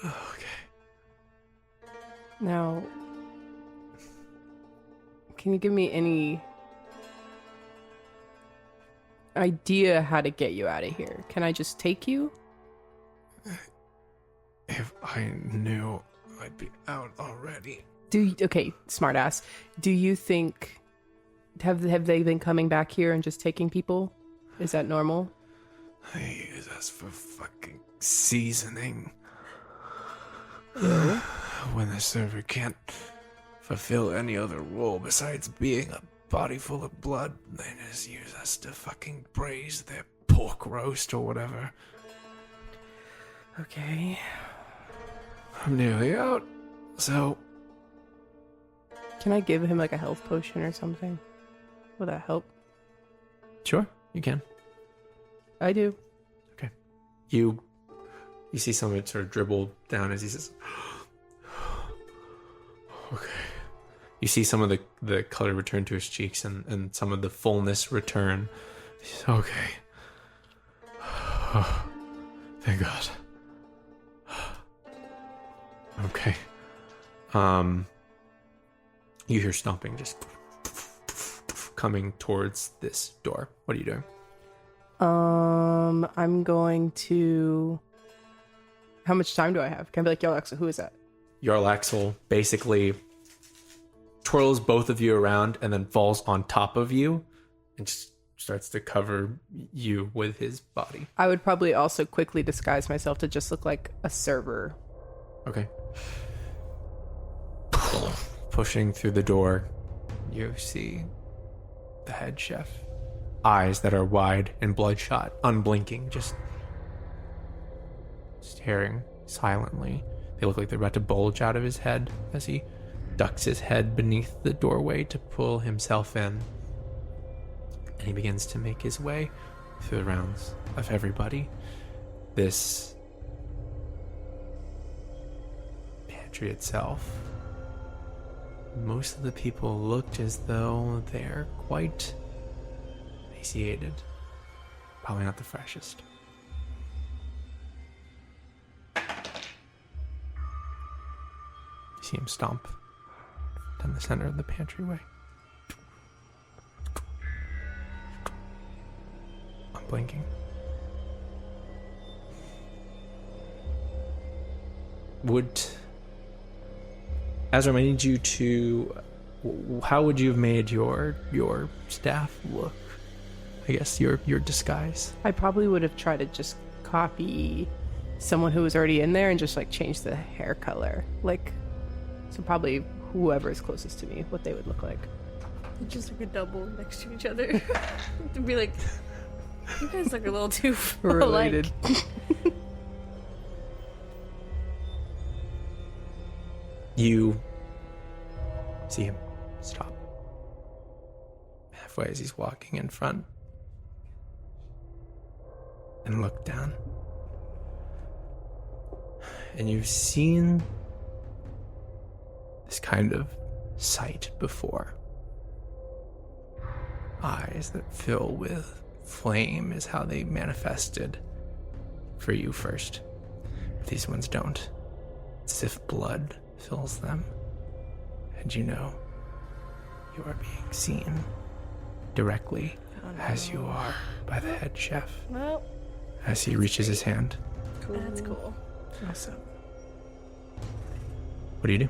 Okay. Now, can you give me any idea how to get you out of here? Can I just take you? If I knew, I'd be out already. Okay, smartass. Do you think have they been coming back here and just taking people? Is that normal? They use us for fucking seasoning. When the server can't fulfill any other role besides being a body full of blood, they just use us to fucking braise their pork roast or whatever. Okay. I'm nearly out, so... Can I give him like a health potion or something? Will that help? Sure, you can. I do. Okay. You see some of it sort of dribble down as he says, okay. You see some of the color return to his cheeks and some of the fullness return. He says, okay. Oh, thank God. Okay. You hear stomping just coming towards this door. What are you doing? I'm going to... How much time do I have? Can I be like, yo, Alexa, who is that? Yarlaxle basically twirls both of you around and then falls on top of you and just starts to cover you with his body. I would probably also quickly disguise myself to just look like a server. Okay. Pushing through the door, you see the head chef. Eyes that are wide and bloodshot, unblinking, just staring silently. They look like they're about to bulge out of his head as he ducks his head beneath the doorway to pull himself in. And he begins to make his way through the rounds of everybody. This pantry itself, most of the people looked as though they're quite emaciated. Probably not the freshest. You see him stomp down the center of the pantryway. Unblinking. Azzurum, I need you to... How would you have made your staff look? I guess your disguise. I probably would have tried to just copy someone who was already in there and just like change the hair color. Like, so probably whoever is closest to me, what they would look like. Just like a double next to each other. To be like, you guys look a little too Related. You see him stop halfway as he's walking in front and look down. And you've seen this kind of sight before. Eyes that fill with flame is how they manifested for you first. But these ones don't. It's as if blood fills them. And you know, you are being seen directly as you are by the head chef. Well, As he reaches his hand. cool. That's cool. Awesome. What do you do?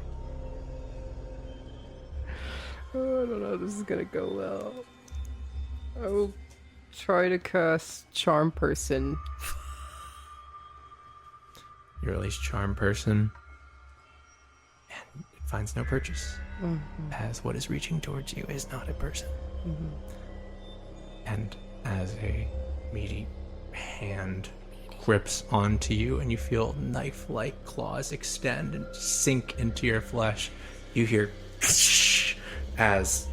Oh, I don't know. This is gonna go well. I will try to cast Charm Person. You release Charm Person, and it finds no purchase, as what is reaching towards you is not a person. And as a meaty hand grips onto you and you feel knife-like claws extend and sink into your flesh, you hear as,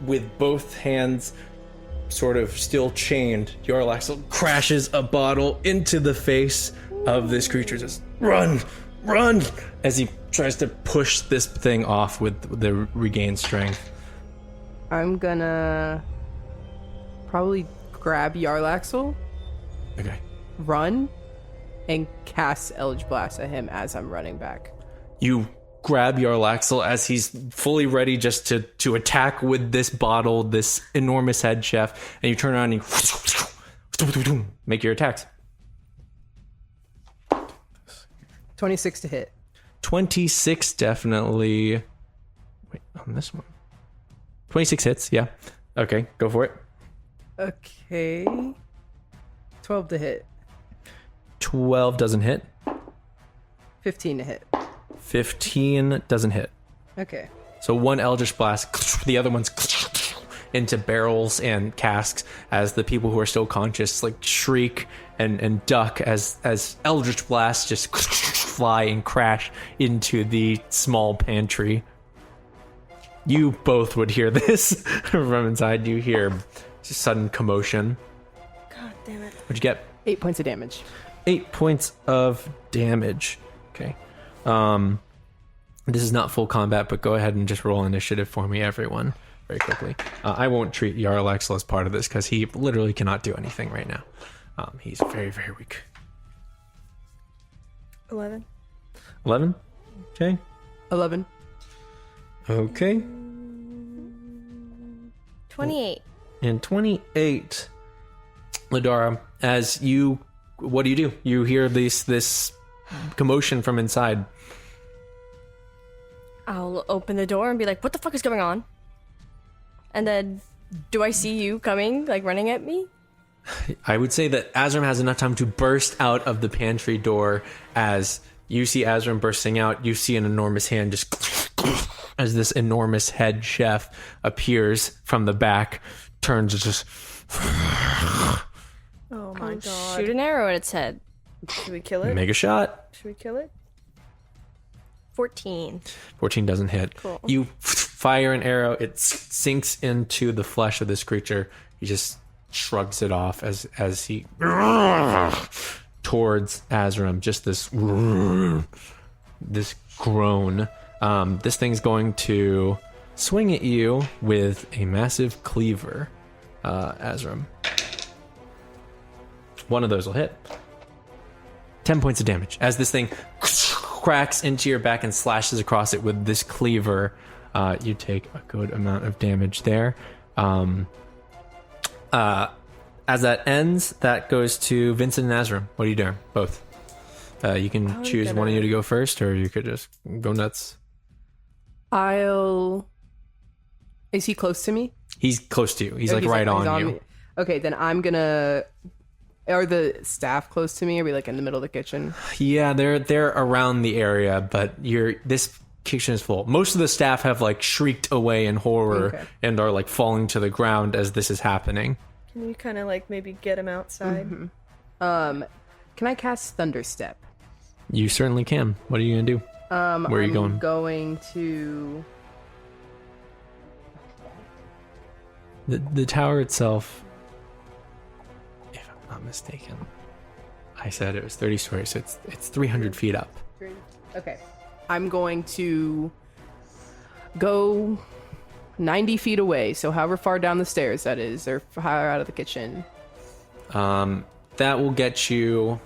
with both hands sort of still chained, Yarlaxle crashes a bottle into the face of this creature. Just run, as he tries to push this thing off with the regained strength. I'm gonna probably grab Yarlaxle, Okay. run, and cast Eldritch Blast at him as I'm running back. You grab Yarlaxle as he's fully ready just to attack with this bottle, this enormous head chef, and you turn around and you make your attacks. 26 to hit. 26 definitely. Wait, on this one. 26 hits, yeah. Okay, go for it. Okay. 12 to hit. 12 doesn't hit. 15 to hit. 15 doesn't hit. Okay. So one Eldritch Blast, the other one's into barrels and casks as the people who are still conscious like shriek and duck as Eldritch Blasts just fly and crash into the small pantry. You both would hear this from inside. You hear sudden commotion. God damn it. What'd you get? 8 points of damage. 8 points of damage. Okay. This is not full combat, but go ahead and just roll initiative for me, everyone, very quickly. I won't treat Yarlaxle as part of this because he literally cannot do anything right now. He's very, very weak. 11. 11? Okay. 11. Okay. 28. And 28. Lidara, what do? You hear this commotion from inside. I'll open the door and be like, what the fuck is going on? And then, do I see you coming, like running at me? I would say that Azzurum has enough time to burst out of the pantry door. As you see Azzurum bursting out, you see an enormous hand just as this enormous head chef appears from the back, turns and just... Oh my god. Shoot an arrow at its head. Should we kill it? Make a shot. Should we kill it? 14. 14 doesn't hit. Cool. You fire an arrow. It sinks into the flesh of this creature. He just shrugs it off as he towards Azzurum. Just this groan. This thing's going to swing at you with a massive cleaver, Azzurum. One of those will hit. 10 points of damage as this thing cracks into your back and slashes across it with this cleaver. You take a good amount of damage there. As that ends, that goes to Vincent and Azzurum. What are you doing? Both. You can choose one of you to go first, or you could just go nuts. Is he close to me? He's close to you. He's like right on you. Me. Okay, then I'm gonna... Are the staff close to me? Are we like in the middle of the kitchen? Yeah, they're around the area, but this kitchen is full. Most of the staff have like shrieked away in horror and are like falling to the ground as this is happening. Can you kind of like maybe get him outside? Mm-hmm. Can I cast Thunderstep? You certainly can. What are you gonna do? Where are you going? I'm going to... The tower itself, if I'm not mistaken, I said it was 30 stories, so it's 300 feet up. Okay. I'm going to go 90 feet away, so however far down the stairs that is, or higher out of the kitchen. That will get you...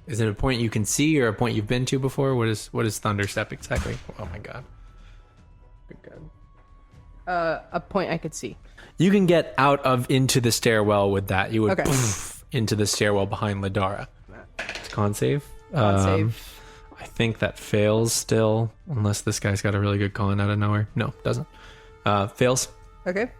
Is it a point you can see or a point you've been to before? What is Thunderstep exactly? Oh my god. Good god. A point I could see. You can get into the stairwell with that. You would Okay. poof into the stairwell behind Lidara. Con save. Save. I think that fails still, unless this guy's got a really good con out of nowhere. No, doesn't. Fails. Okay.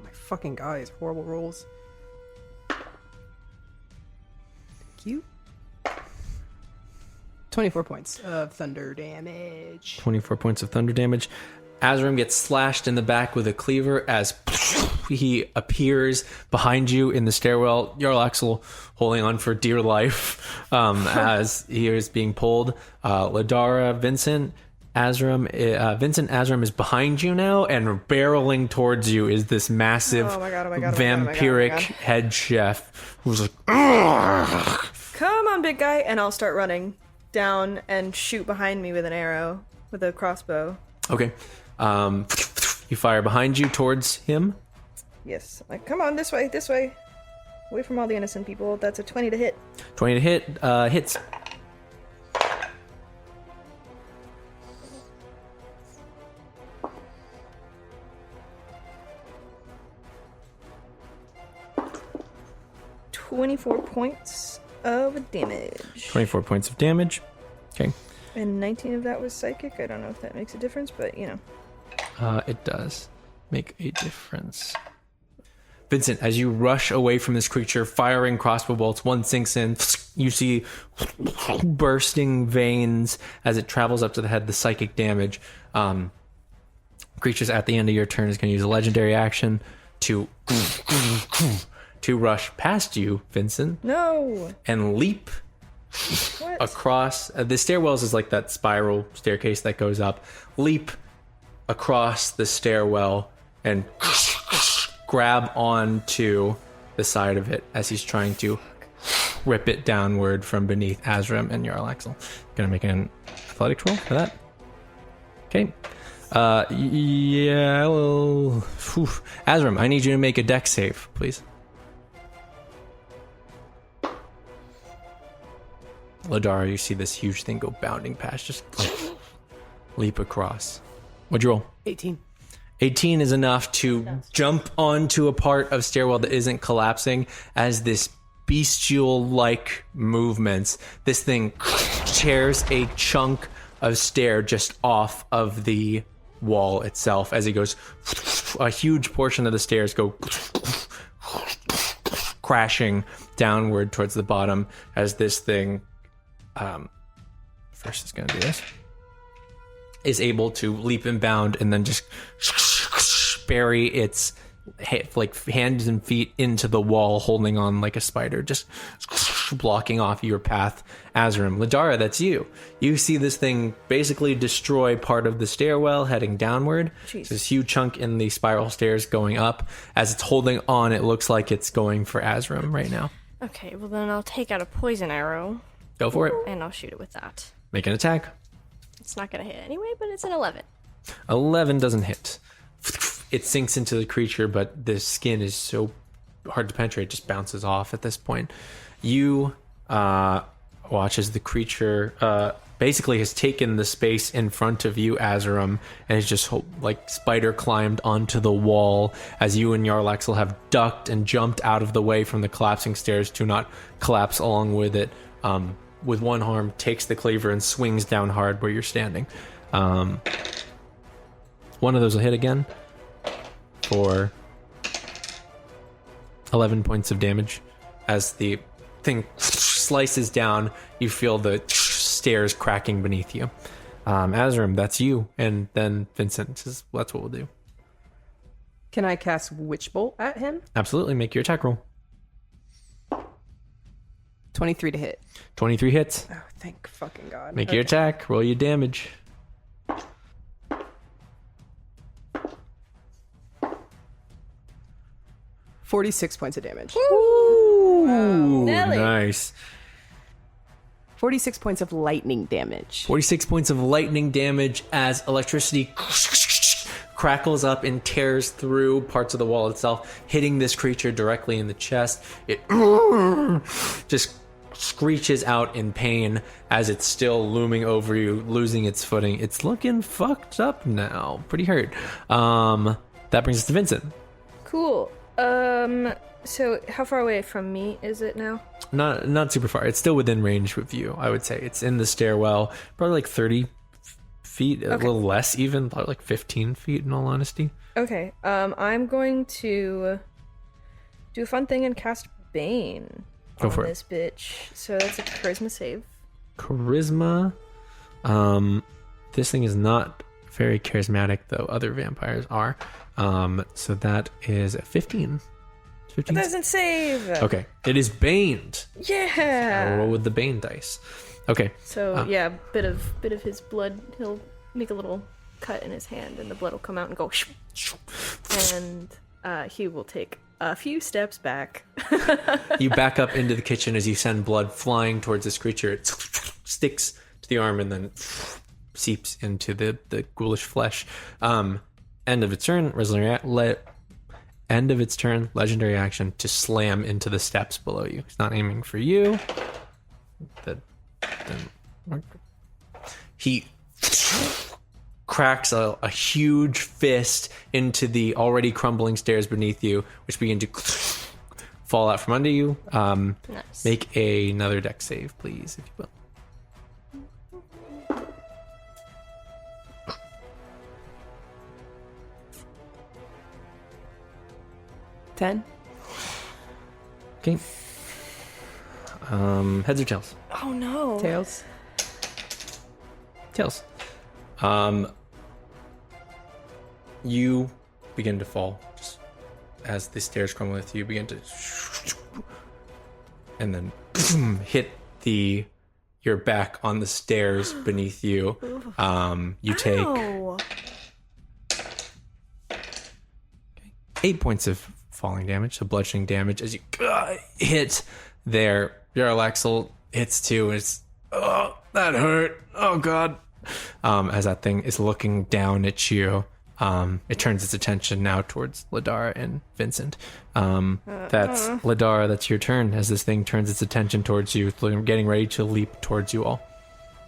My fucking guys, horrible rolls. Thank you. 24 points of thunder damage. 24 points of thunder damage. Azzurum gets slashed in the back with a cleaver as he appears behind you in the stairwell. Jarl Axel holding on for dear life as he is being pulled. Lidara, Vincent, Azzurum is behind you now, and barreling towards you is this massive vampiric head chef who's like, "Ugh." Come on, big guy, and I'll start running down and shoot behind me with an arrow with a crossbow. Okay. You fire behind you towards him. Yes. Like, come on, this way. Away from all the innocent people. That's a 20 to hit. 20 to hit. Hits. $24 points of damage. 24 points of damage. Okay. And 19 of that was psychic. I don't know if that makes a difference, but you know. It does make a difference. Vincent, as you rush away from this creature, firing crossbow bolts, one sinks in. You see bursting veins as it travels up to the head, the psychic damage. Creatures at the end of your turn is going to use a legendary action to rush past you, Vincent. No! And leap What? across. The stairwells is like that spiral staircase that goes up. Leap across the stairwell and grab onto the side of it as he's trying to rip it downward from beneath Azzurum and Jarl Axel. Gonna make an athletics roll for that. Okay. Yeah, well... Azzurum, I need you to make a dex save, please. Lidara, you see this huge thing go bounding past, just leap across. What'd you roll? 18. 18 is enough to jump onto a part of stairwell that isn't collapsing as this bestial-like movements. This thing tears a chunk of stair just off of the wall itself as it goes. A huge portion of the stairs go crashing downward towards the bottom as this thing, first it's going to do this, is able to leap and bound and then just bury its hands and feet into the wall, holding on like a spider, just blocking off your path. Azzurum, Lidara, that's you. You see this thing basically destroy part of the stairwell heading downward. Jeez. This huge chunk in the spiral stairs going up. As it's holding on, it looks like it's going for Azzurum right now. Okay, well then I'll take out a poison arrow Go for it. and I'll shoot it with that. Make an attack. It's not gonna hit anyway, but it's an 11. 11 doesn't hit. It sinks into the creature, but the skin is so hard to penetrate, it just bounces off at this point. You watch as the creature basically has taken the space in front of you, Azzurum, and is just like spider climbed onto the wall as you and Yarlaxle have ducked and jumped out of the way from the collapsing stairs to not collapse along with it. With one arm, takes the cleaver and swings down hard where you're standing. One of those will hit again for 11 points of damage. As the thing slices down, you feel the stairs cracking beneath you. Azzurum, that's you. And then Vincent says, that's what we'll do. Can I cast Witch Bolt at him? Absolutely, make your attack roll. 23 to hit. 23 hits. Oh, thank fucking God. Make your attack, roll your damage. $46 points of damage. Ooh, Nelly. nice. 46 points of lightning damage. 46 points of lightning damage as electricity crackles up and tears through parts of the wall itself, hitting this creature directly in the chest. It just screeches out in pain as it's still looming over you, losing its footing. It's looking fucked up now. Pretty hurt. That brings us to Vincent. Cool. So how far away from me is it now? Not super far. It's still within range with you, I would say. It's in the stairwell, probably like 30 feet, a little less even, probably like 15 feet in all honesty. Okay. I'm going to do a fun thing and cast Bane Go on for it. this bitch. So that's a charisma save. Charisma. This thing is not very charismatic, though other vampires are. So that is a 15. 15? That doesn't save. Okay. It is baned. Yeah. I'll roll with the bane dice. Okay. So yeah, bit of his blood. He'll make a little cut in his hand, and the blood will come out and go. And he will take a few steps back. You back up into the kitchen as you send blood flying towards this creature. It sticks to the arm and then seeps into the ghoulish flesh. End of its turn, legendary action to slam into the steps below you. He's not aiming for you. He cracks a huge fist into the already crumbling stairs beneath you, which begin to fall out from under you. Nice. Make another dex save, please, if you will. 10. Okay. Heads or tails? Oh no. Tails. Tails. You begin to fall just as the stairs crumble with you. Begin to, and then hit your back on the stairs beneath you. You take Ow. 8 points of falling damage, so bludgeoning damage as you hit there. Yarlaxle hits too, and it's that hurt. Oh god. As that thing is looking down at you, It turns its attention now towards Lidara and Vincent. That's Lidara, that's your turn as this thing turns its attention towards you, getting ready to leap towards you all.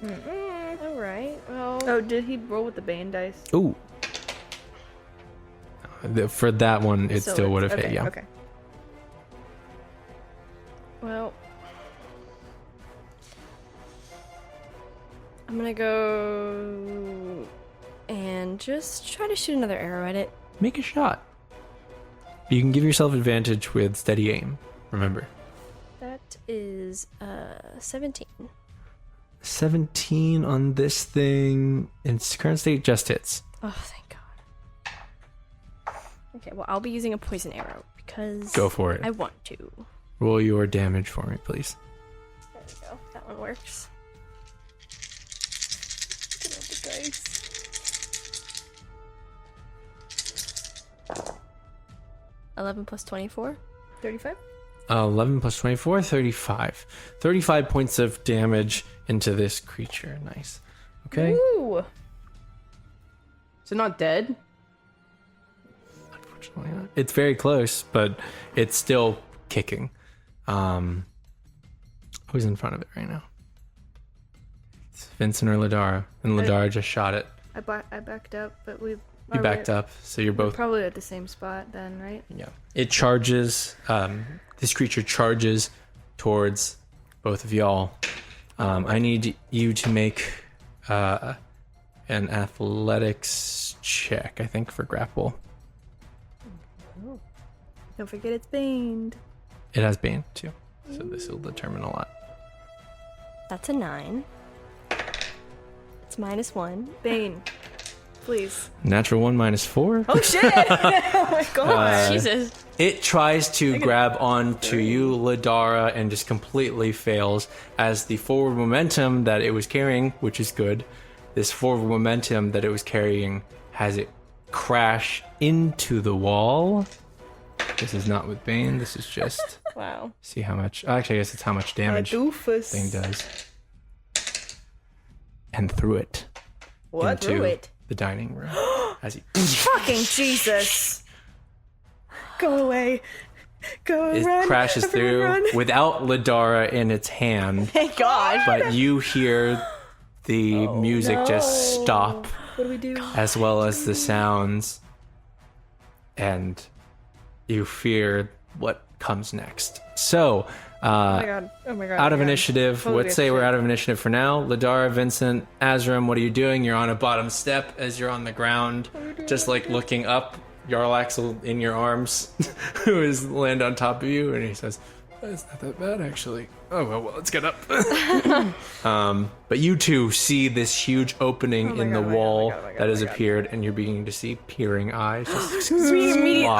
All right. Well. Oh, did he roll with the Bane dice? Ooh. For that one, it still would have hit, yeah. Okay. Well. I'm gonna go and just try to shoot another arrow at it. Make a shot. You can give yourself advantage with steady aim, remember. That is 17. 17 on this thing. In its current state, just hits. Oh, thank God. Okay, well, I'll be using a poison arrow because... Go for it. I want to. Roll your damage for me, please. There we go. That one works. Get out the dice. 11 plus 24. 35? 11 plus 24, 35. 35 points of damage into this creature. Nice. Okay. Ooh. Is it not dead? Unfortunately not. It's very close, but it's still kicking. Who's in front of it right now? It's Vincent or Lidara. And Lidara just shot it. I backed up, but we... You backed up, so you're both... Probably at the same spot then, right? Yeah. It charges. This creature charges towards both of y'all. I need you to make an athletics check, I think, for grapple. Don't forget it's baned. It has Bane, too. So this will determine a lot. That's a 9. It's -1. Bane. Please. Natural 1 minus 4. Oh shit! Oh my god. Jesus. It tries to grab onto you, Lidara, and just completely fails as the forward momentum that it was carrying, which is good. This forward momentum that it was carrying has it crash into the wall. This is not with Bane. This is just Wow. see how much. Actually, I guess it's how much damage doofus. thing does. And threw it What? into Threw it? the dining room as he Fucking Jesus. Go away. Go it run. crashes Everyone through run. without Lidara in its hand. Thank God. But you hear the music just stop, What do we do? as well as the sounds, and you fear what comes next. So, Oh my god. Oh my god. out oh of my God. initiative, Totally let's say shit. we're out of initiative for now. Lidara, Vincent, Azzurum, what are you doing? You're on a bottom step as you're on the ground, just like looking up. Yarlaxle in your arms, who is land on top of you, and he says, "It's not that bad, actually." Oh well, let's get up. But you two see this huge opening in the wall that has appeared, and you're beginning to see peering eyes. Just I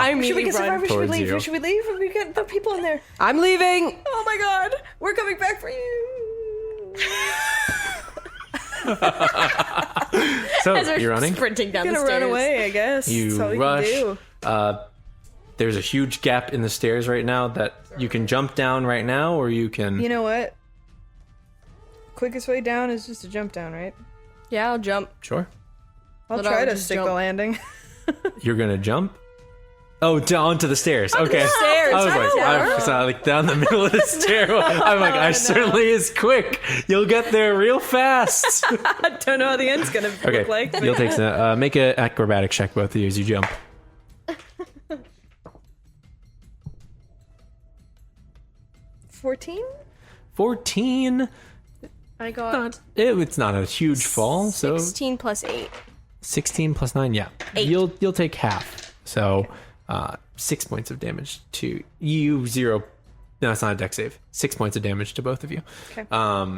immediately Should we get run. survivors? Should we towards leave? you. Should we leave? We got the people in there. I'm leaving. Oh my god. We're coming back for you. So As we're you're running. sprinting down I'm the gonna stairs. run away, I guess. You That's all we rush. can do. There's a huge gap in the stairs right now that you can jump down right now, or you can. You know what? Quickest way down is just to jump down, right? Yeah, I'll jump. Sure. I'll But try I'll to just stick the jump. landing. You're gonna jump. Oh, down to the stairs. Okay. stairs. I was like, Down. I saw like down the middle of the stairwell. I'm like, I certainly is quick. You'll get there real fast. I don't know how the end's gonna Okay, look like. But you'll take some. Make an acrobatic check, both of you, as you jump. 14? 14. I got It's not a huge fall, so 16 plus 8. 16 plus 9. Yeah, 8. You'll take half. So 6 points of damage to you. 0. No, it's not a dex save. 6 points of damage to both of you. Okay.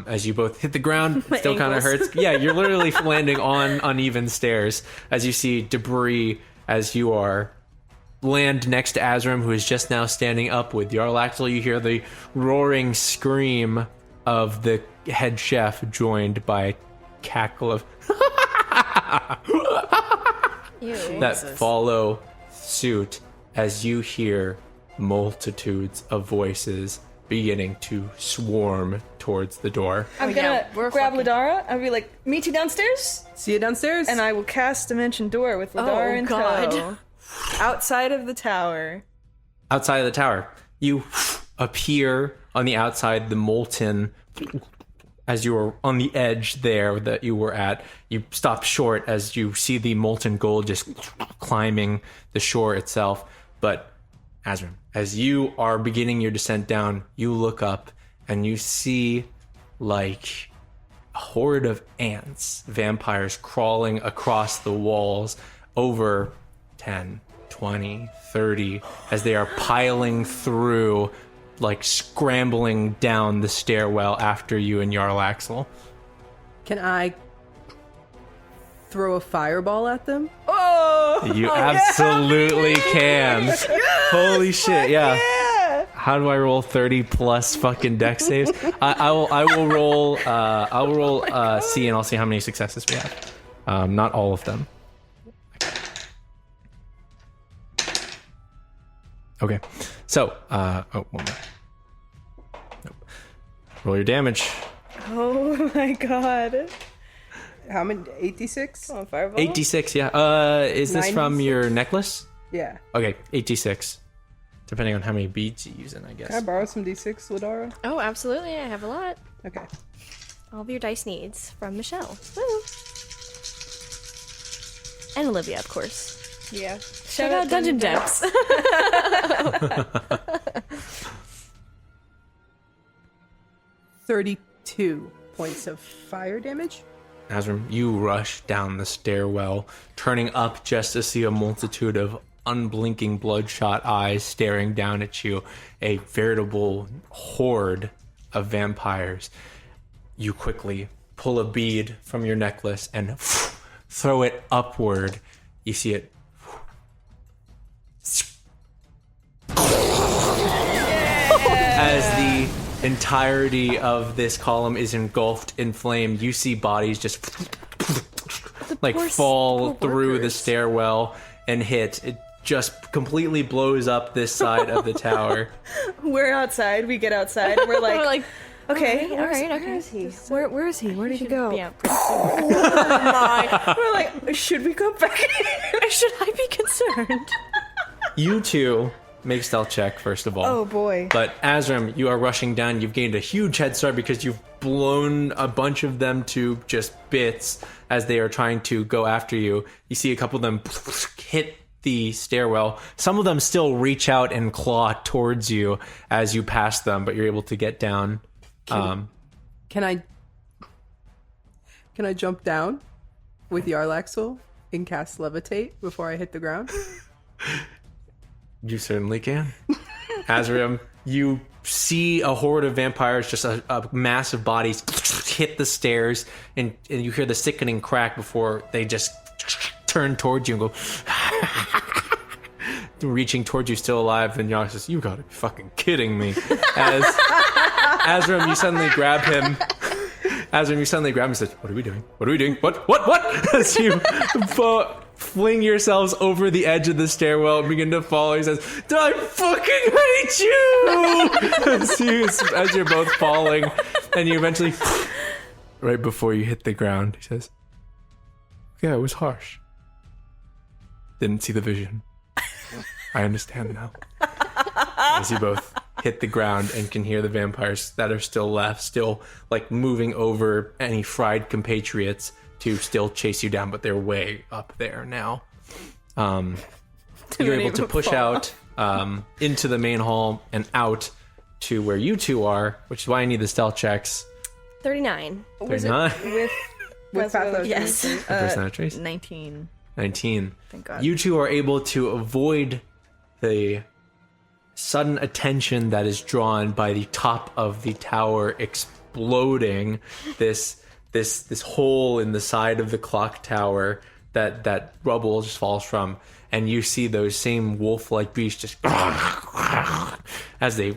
As you both hit the ground, it still kind of ankles. hurts. Yeah, you're literally landing on uneven stairs as you see debris as you are land next to Azzurum, who is just now standing up with Yarlaxle. You hear the roaring scream of the head chef, joined by a cackle of Ew. that follow suit as you hear multitudes of voices beginning to swarm towards the door. I'm yeah, gonna we're grab fucking- Lidara. I'll be like, meet you downstairs, See you downstairs. and I will cast Dimension Door with Lidara in God. tow. Outside of the tower. Outside of the tower, you appear on the outside, the molten, as you were on the edge there that you were at. You stop short as you see the molten gold just climbing the shore itself. But Azzurum, as you are beginning your descent down, you look up and you see like a horde of ants, vampires crawling across the walls over 10, 20, 30 as they are piling through, like scrambling down the stairwell after you and Jarl Axel. Can I throw a fireball at them? Oh! You absolutely can. Holy shit, yeah. Yeah! How do I roll 30 plus fucking dex saves? I will roll C, and I'll see how many successes we have. Not all of them. Okay. So, one more. Nope. Roll your damage. Oh my god. How many? 86? Oh, fireball? 8d6, yeah. Is this from 96? your necklace? Yeah. Okay, 8d6. Depending on how many beads you use in, I guess. Can I borrow some d6, Lidara? Oh, absolutely. I have a lot. Okay. All of your dice needs from Michelle. Woo. And Olivia, of course. Yeah. Shout out Dungeon Depths. 32 points of fire damage. Azzurum, you rush down the stairwell, turning up just to see a multitude of unblinking bloodshot eyes staring down at you, a veritable horde of vampires. You quickly pull a bead from your necklace and throw it upward. You see it as the entirety of this column is engulfed in flame. You see bodies just like fall through the stairwell and hit. It just completely blows up this side of the tower. We're outside. We get outside. And we're like, We're like, okay, all right, where okay. is he? Where is he? Where did he go? yeah, pretty soon. We're like, should we go back? Should I be concerned? You two make stealth check first of all. Oh boy. But Azzurum, you are rushing down. You've gained a huge head start because you've blown a bunch of them to just bits as they are trying to go after you. You see a couple of them hit the stairwell. Some of them still reach out and claw towards you as you pass them, but you're able to get down. Can I jump down with Yarlaxel and cast Levitate before I hit the ground? You certainly can. Azzurum, you see a horde of vampires, just a mass of bodies hit the stairs, and you hear the sickening crack before they just turn towards you and go reaching towards you still alive. Then Yarl says, you gotta be fucking kidding me. As Azzurum, you suddenly grab him. Azzurum, you suddenly grab him and says, what are we doing? What are we doing? What? As you fling yourselves over the edge of the stairwell and begin to fall. He says, I fucking hate you! as you're both falling, and you eventually, right before you hit the ground, he says, yeah, it was harsh. Didn't see the vision. I understand now. As you both hit the ground and can hear the vampires that are still left, still like moving over any fried compatriots to still chase you down, but they're way up there now. You're able to push out into the main hall and out to where you two are, which is why I need the stealth checks. 39. 39. With Pathos. Yes. Personality trace. 19. 19. Thank God. You two are able to avoid the sudden attention that is drawn by the top of the tower exploding, this hole in the side of the clock tower that rubble just falls from, and you see those same wolf-like beasts just as they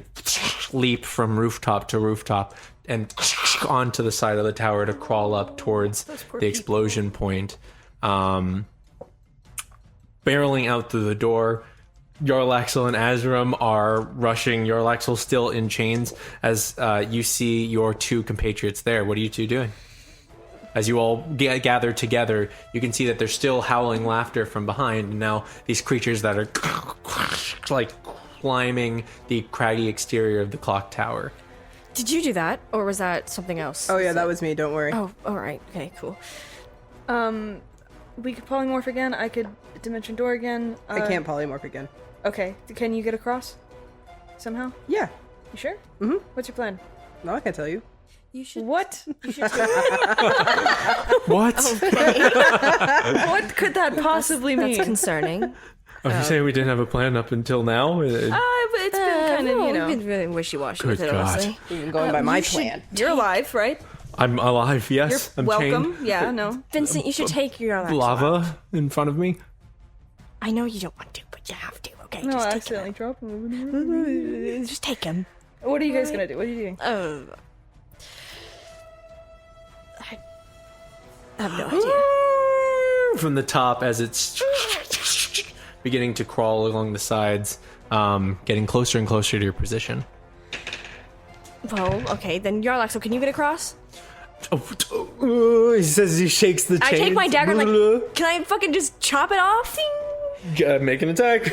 leap from rooftop to rooftop and onto the side of the tower to crawl up towards the explosion point. Barreling out through the door, Yarlaxle and Azzurum are rushing. Yarlaxle still in chains as you see your two compatriots there. What are you two doing? As you all gather together, you can see that there's still howling laughter from behind. And now these creatures that are like climbing the craggy exterior of the clock tower. Did you do that, or was that something else? Oh, yeah, that was me. Don't worry. Oh, all right. Okay, cool. We could polymorph again. I could dimension door again. I can't polymorph again. Okay. Can you get across? Somehow? Yeah. You sure? Mm-hmm. What's your plan? No, I can't tell you. You should. What? You should do What? What could that possibly mean? That's concerning. Are you saying we didn't have a plan up until now? But it's been kind of, We've been really wishy-washy with Good it, God. honestly. Even going by my plan. You're alive, right? I'm alive, yes. You're I'm welcome. chained. Yeah, no. Vincent, you should take your Yarlaxle out. Lava in front of me. I know you don't want to, but you have to, okay? No, just I take accidentally dropped him. him. Just take him. What are you guys gonna do? What are you doing? I have no idea. From the top as it's beginning to crawl along the sides, getting closer and closer to your position. Well, okay, then Yarlaxle, can you get across? He says he shakes the chain. I take my dagger and like, can I fucking just chop it off? Make an attack.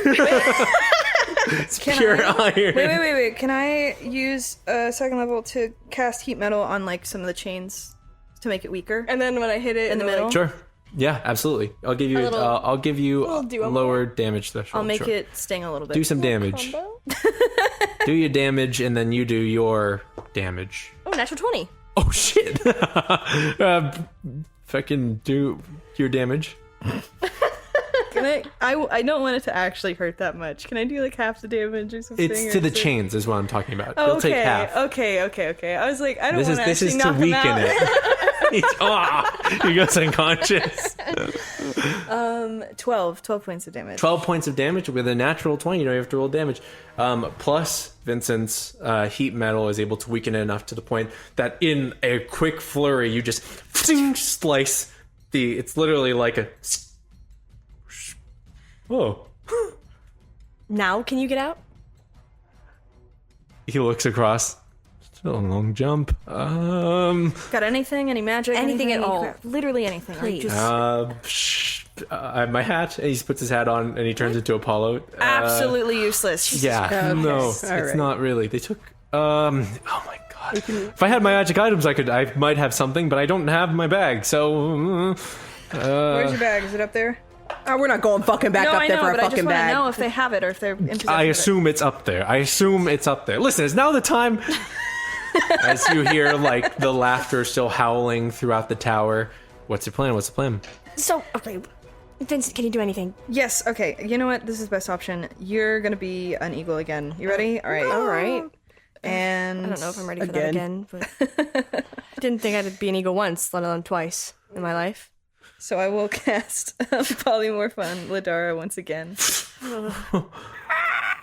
It's pure iron. Wait. Can I use a second level to cast heat metal on like some of the chains to make it weaker? And then when I hit it In the middle? Sure. Yeah, absolutely. I'll give you. I'll give you lower damage threshold. I'll make sure. it sting a little bit. Do some damage. Do your damage, and then you do your damage. Oh, natural 20. Oh shit! Fucking do your damage. Can I don't want it to actually hurt that much. Can I do like half the damage or something? It's to the chains, is what I'm talking about. Oh, You'll okay. take half. Okay. I was like, I don't This want to is actually to knock him weaken out. it. He goes unconscious. 12 points of damage. 12 points of damage with a natural 20. You don't have to roll damage. Plus, Vincent's heat metal is able to weaken it enough to the point that in a quick flurry, you just slice the. It's literally like a. Whoa. Now, can you get out? He looks across. Still a long jump. Got anything? Any magic? Anything at all. Literally anything. Please. I have my hat, and he puts his hat on, and he turns into Apollo. Absolutely useless. Yeah, Okay. no, it's right. not really. They took. Oh my god! If I had my magic items, I might have something, but I don't have my bag. So. Where's your bag? Is it up there? Oh, we're not going fucking back No, up I there know, for a but I just fucking want to bag. know if they have it or if they're in possession I of it. assume it's up there. Listen, is now the time. As you hear like the laughter still howling throughout the tower. What's your plan? So, okay. Vincent, can you do anything? Yes. Okay. You know what? This is the best option. You're gonna be an eagle again. You ready? All right. All right. And I don't know if I'm ready for that again, but I didn't think I'd be an eagle once, let alone twice in my life. So I will cast polymorph on Lidara once again.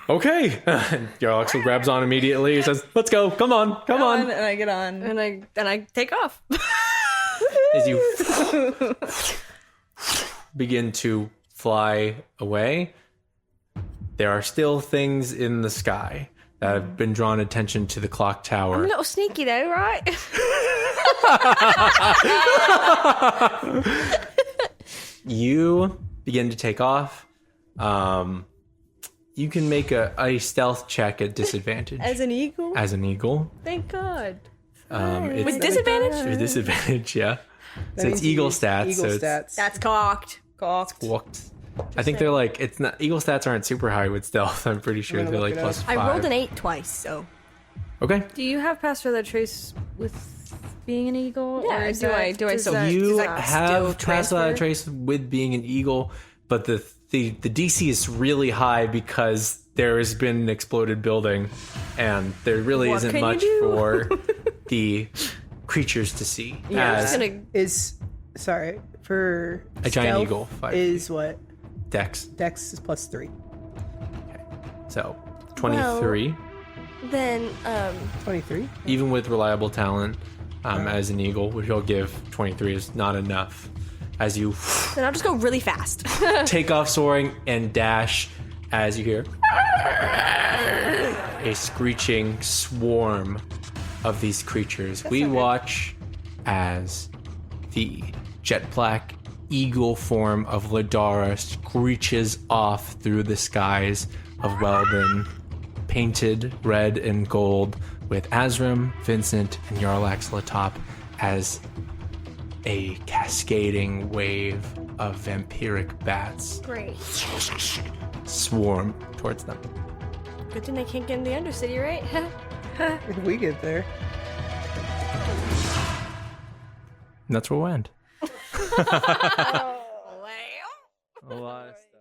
Okay. Yarlaxle grabs on immediately. He says, "Let's go. Come on. And I get on. And I take off. As you begin to fly away, there are still things in the sky that have been drawn attention to the clock tower. I'm a little sneaky though, right? You begin to take off. You can make a stealth check at disadvantage. As an eagle? As an eagle. Thank God. It's With disadvantage? with disadvantage, yeah. That So it's means you eagle use stats. Eagle so it's stats. That's cocked. Gawked. walked. I think they're like, it's not, eagle stats aren't super high with stealth. I'm pretty sure I'm gonna they're like look it up. +5. I rolled an 8 twice, so. Okay. Do you have pass for that trace with being an eagle? Yeah, or is do that- I does still- that- You does that still have passed transfer? trace with being an eagle, but the DC is really high because there has been an exploded building, and there really What isn't can you much do? for the creatures to see. Yeah, I'm as just gonna. Is sorry for A giant stealth eagle, 5 is what Dex. Dex is +3. So 23, Then, 23. even with reliable talent, as an eagle, which he'll give 23 is not enough. As you then I'll just go really fast. take off soaring and dash as you hear a screeching swarm of these creatures. We watch as the jet black eagle form of Lidara screeches off through the skies of Weldon, painted red and gold, with Azzurum, Vincent, and Yarlax atop as a cascading wave of vampiric bats Great. swarm towards them. Good thing they can't get in the Undercity, right? If we get there. And that's where we'll end. Oh, wow. A lot of stuff.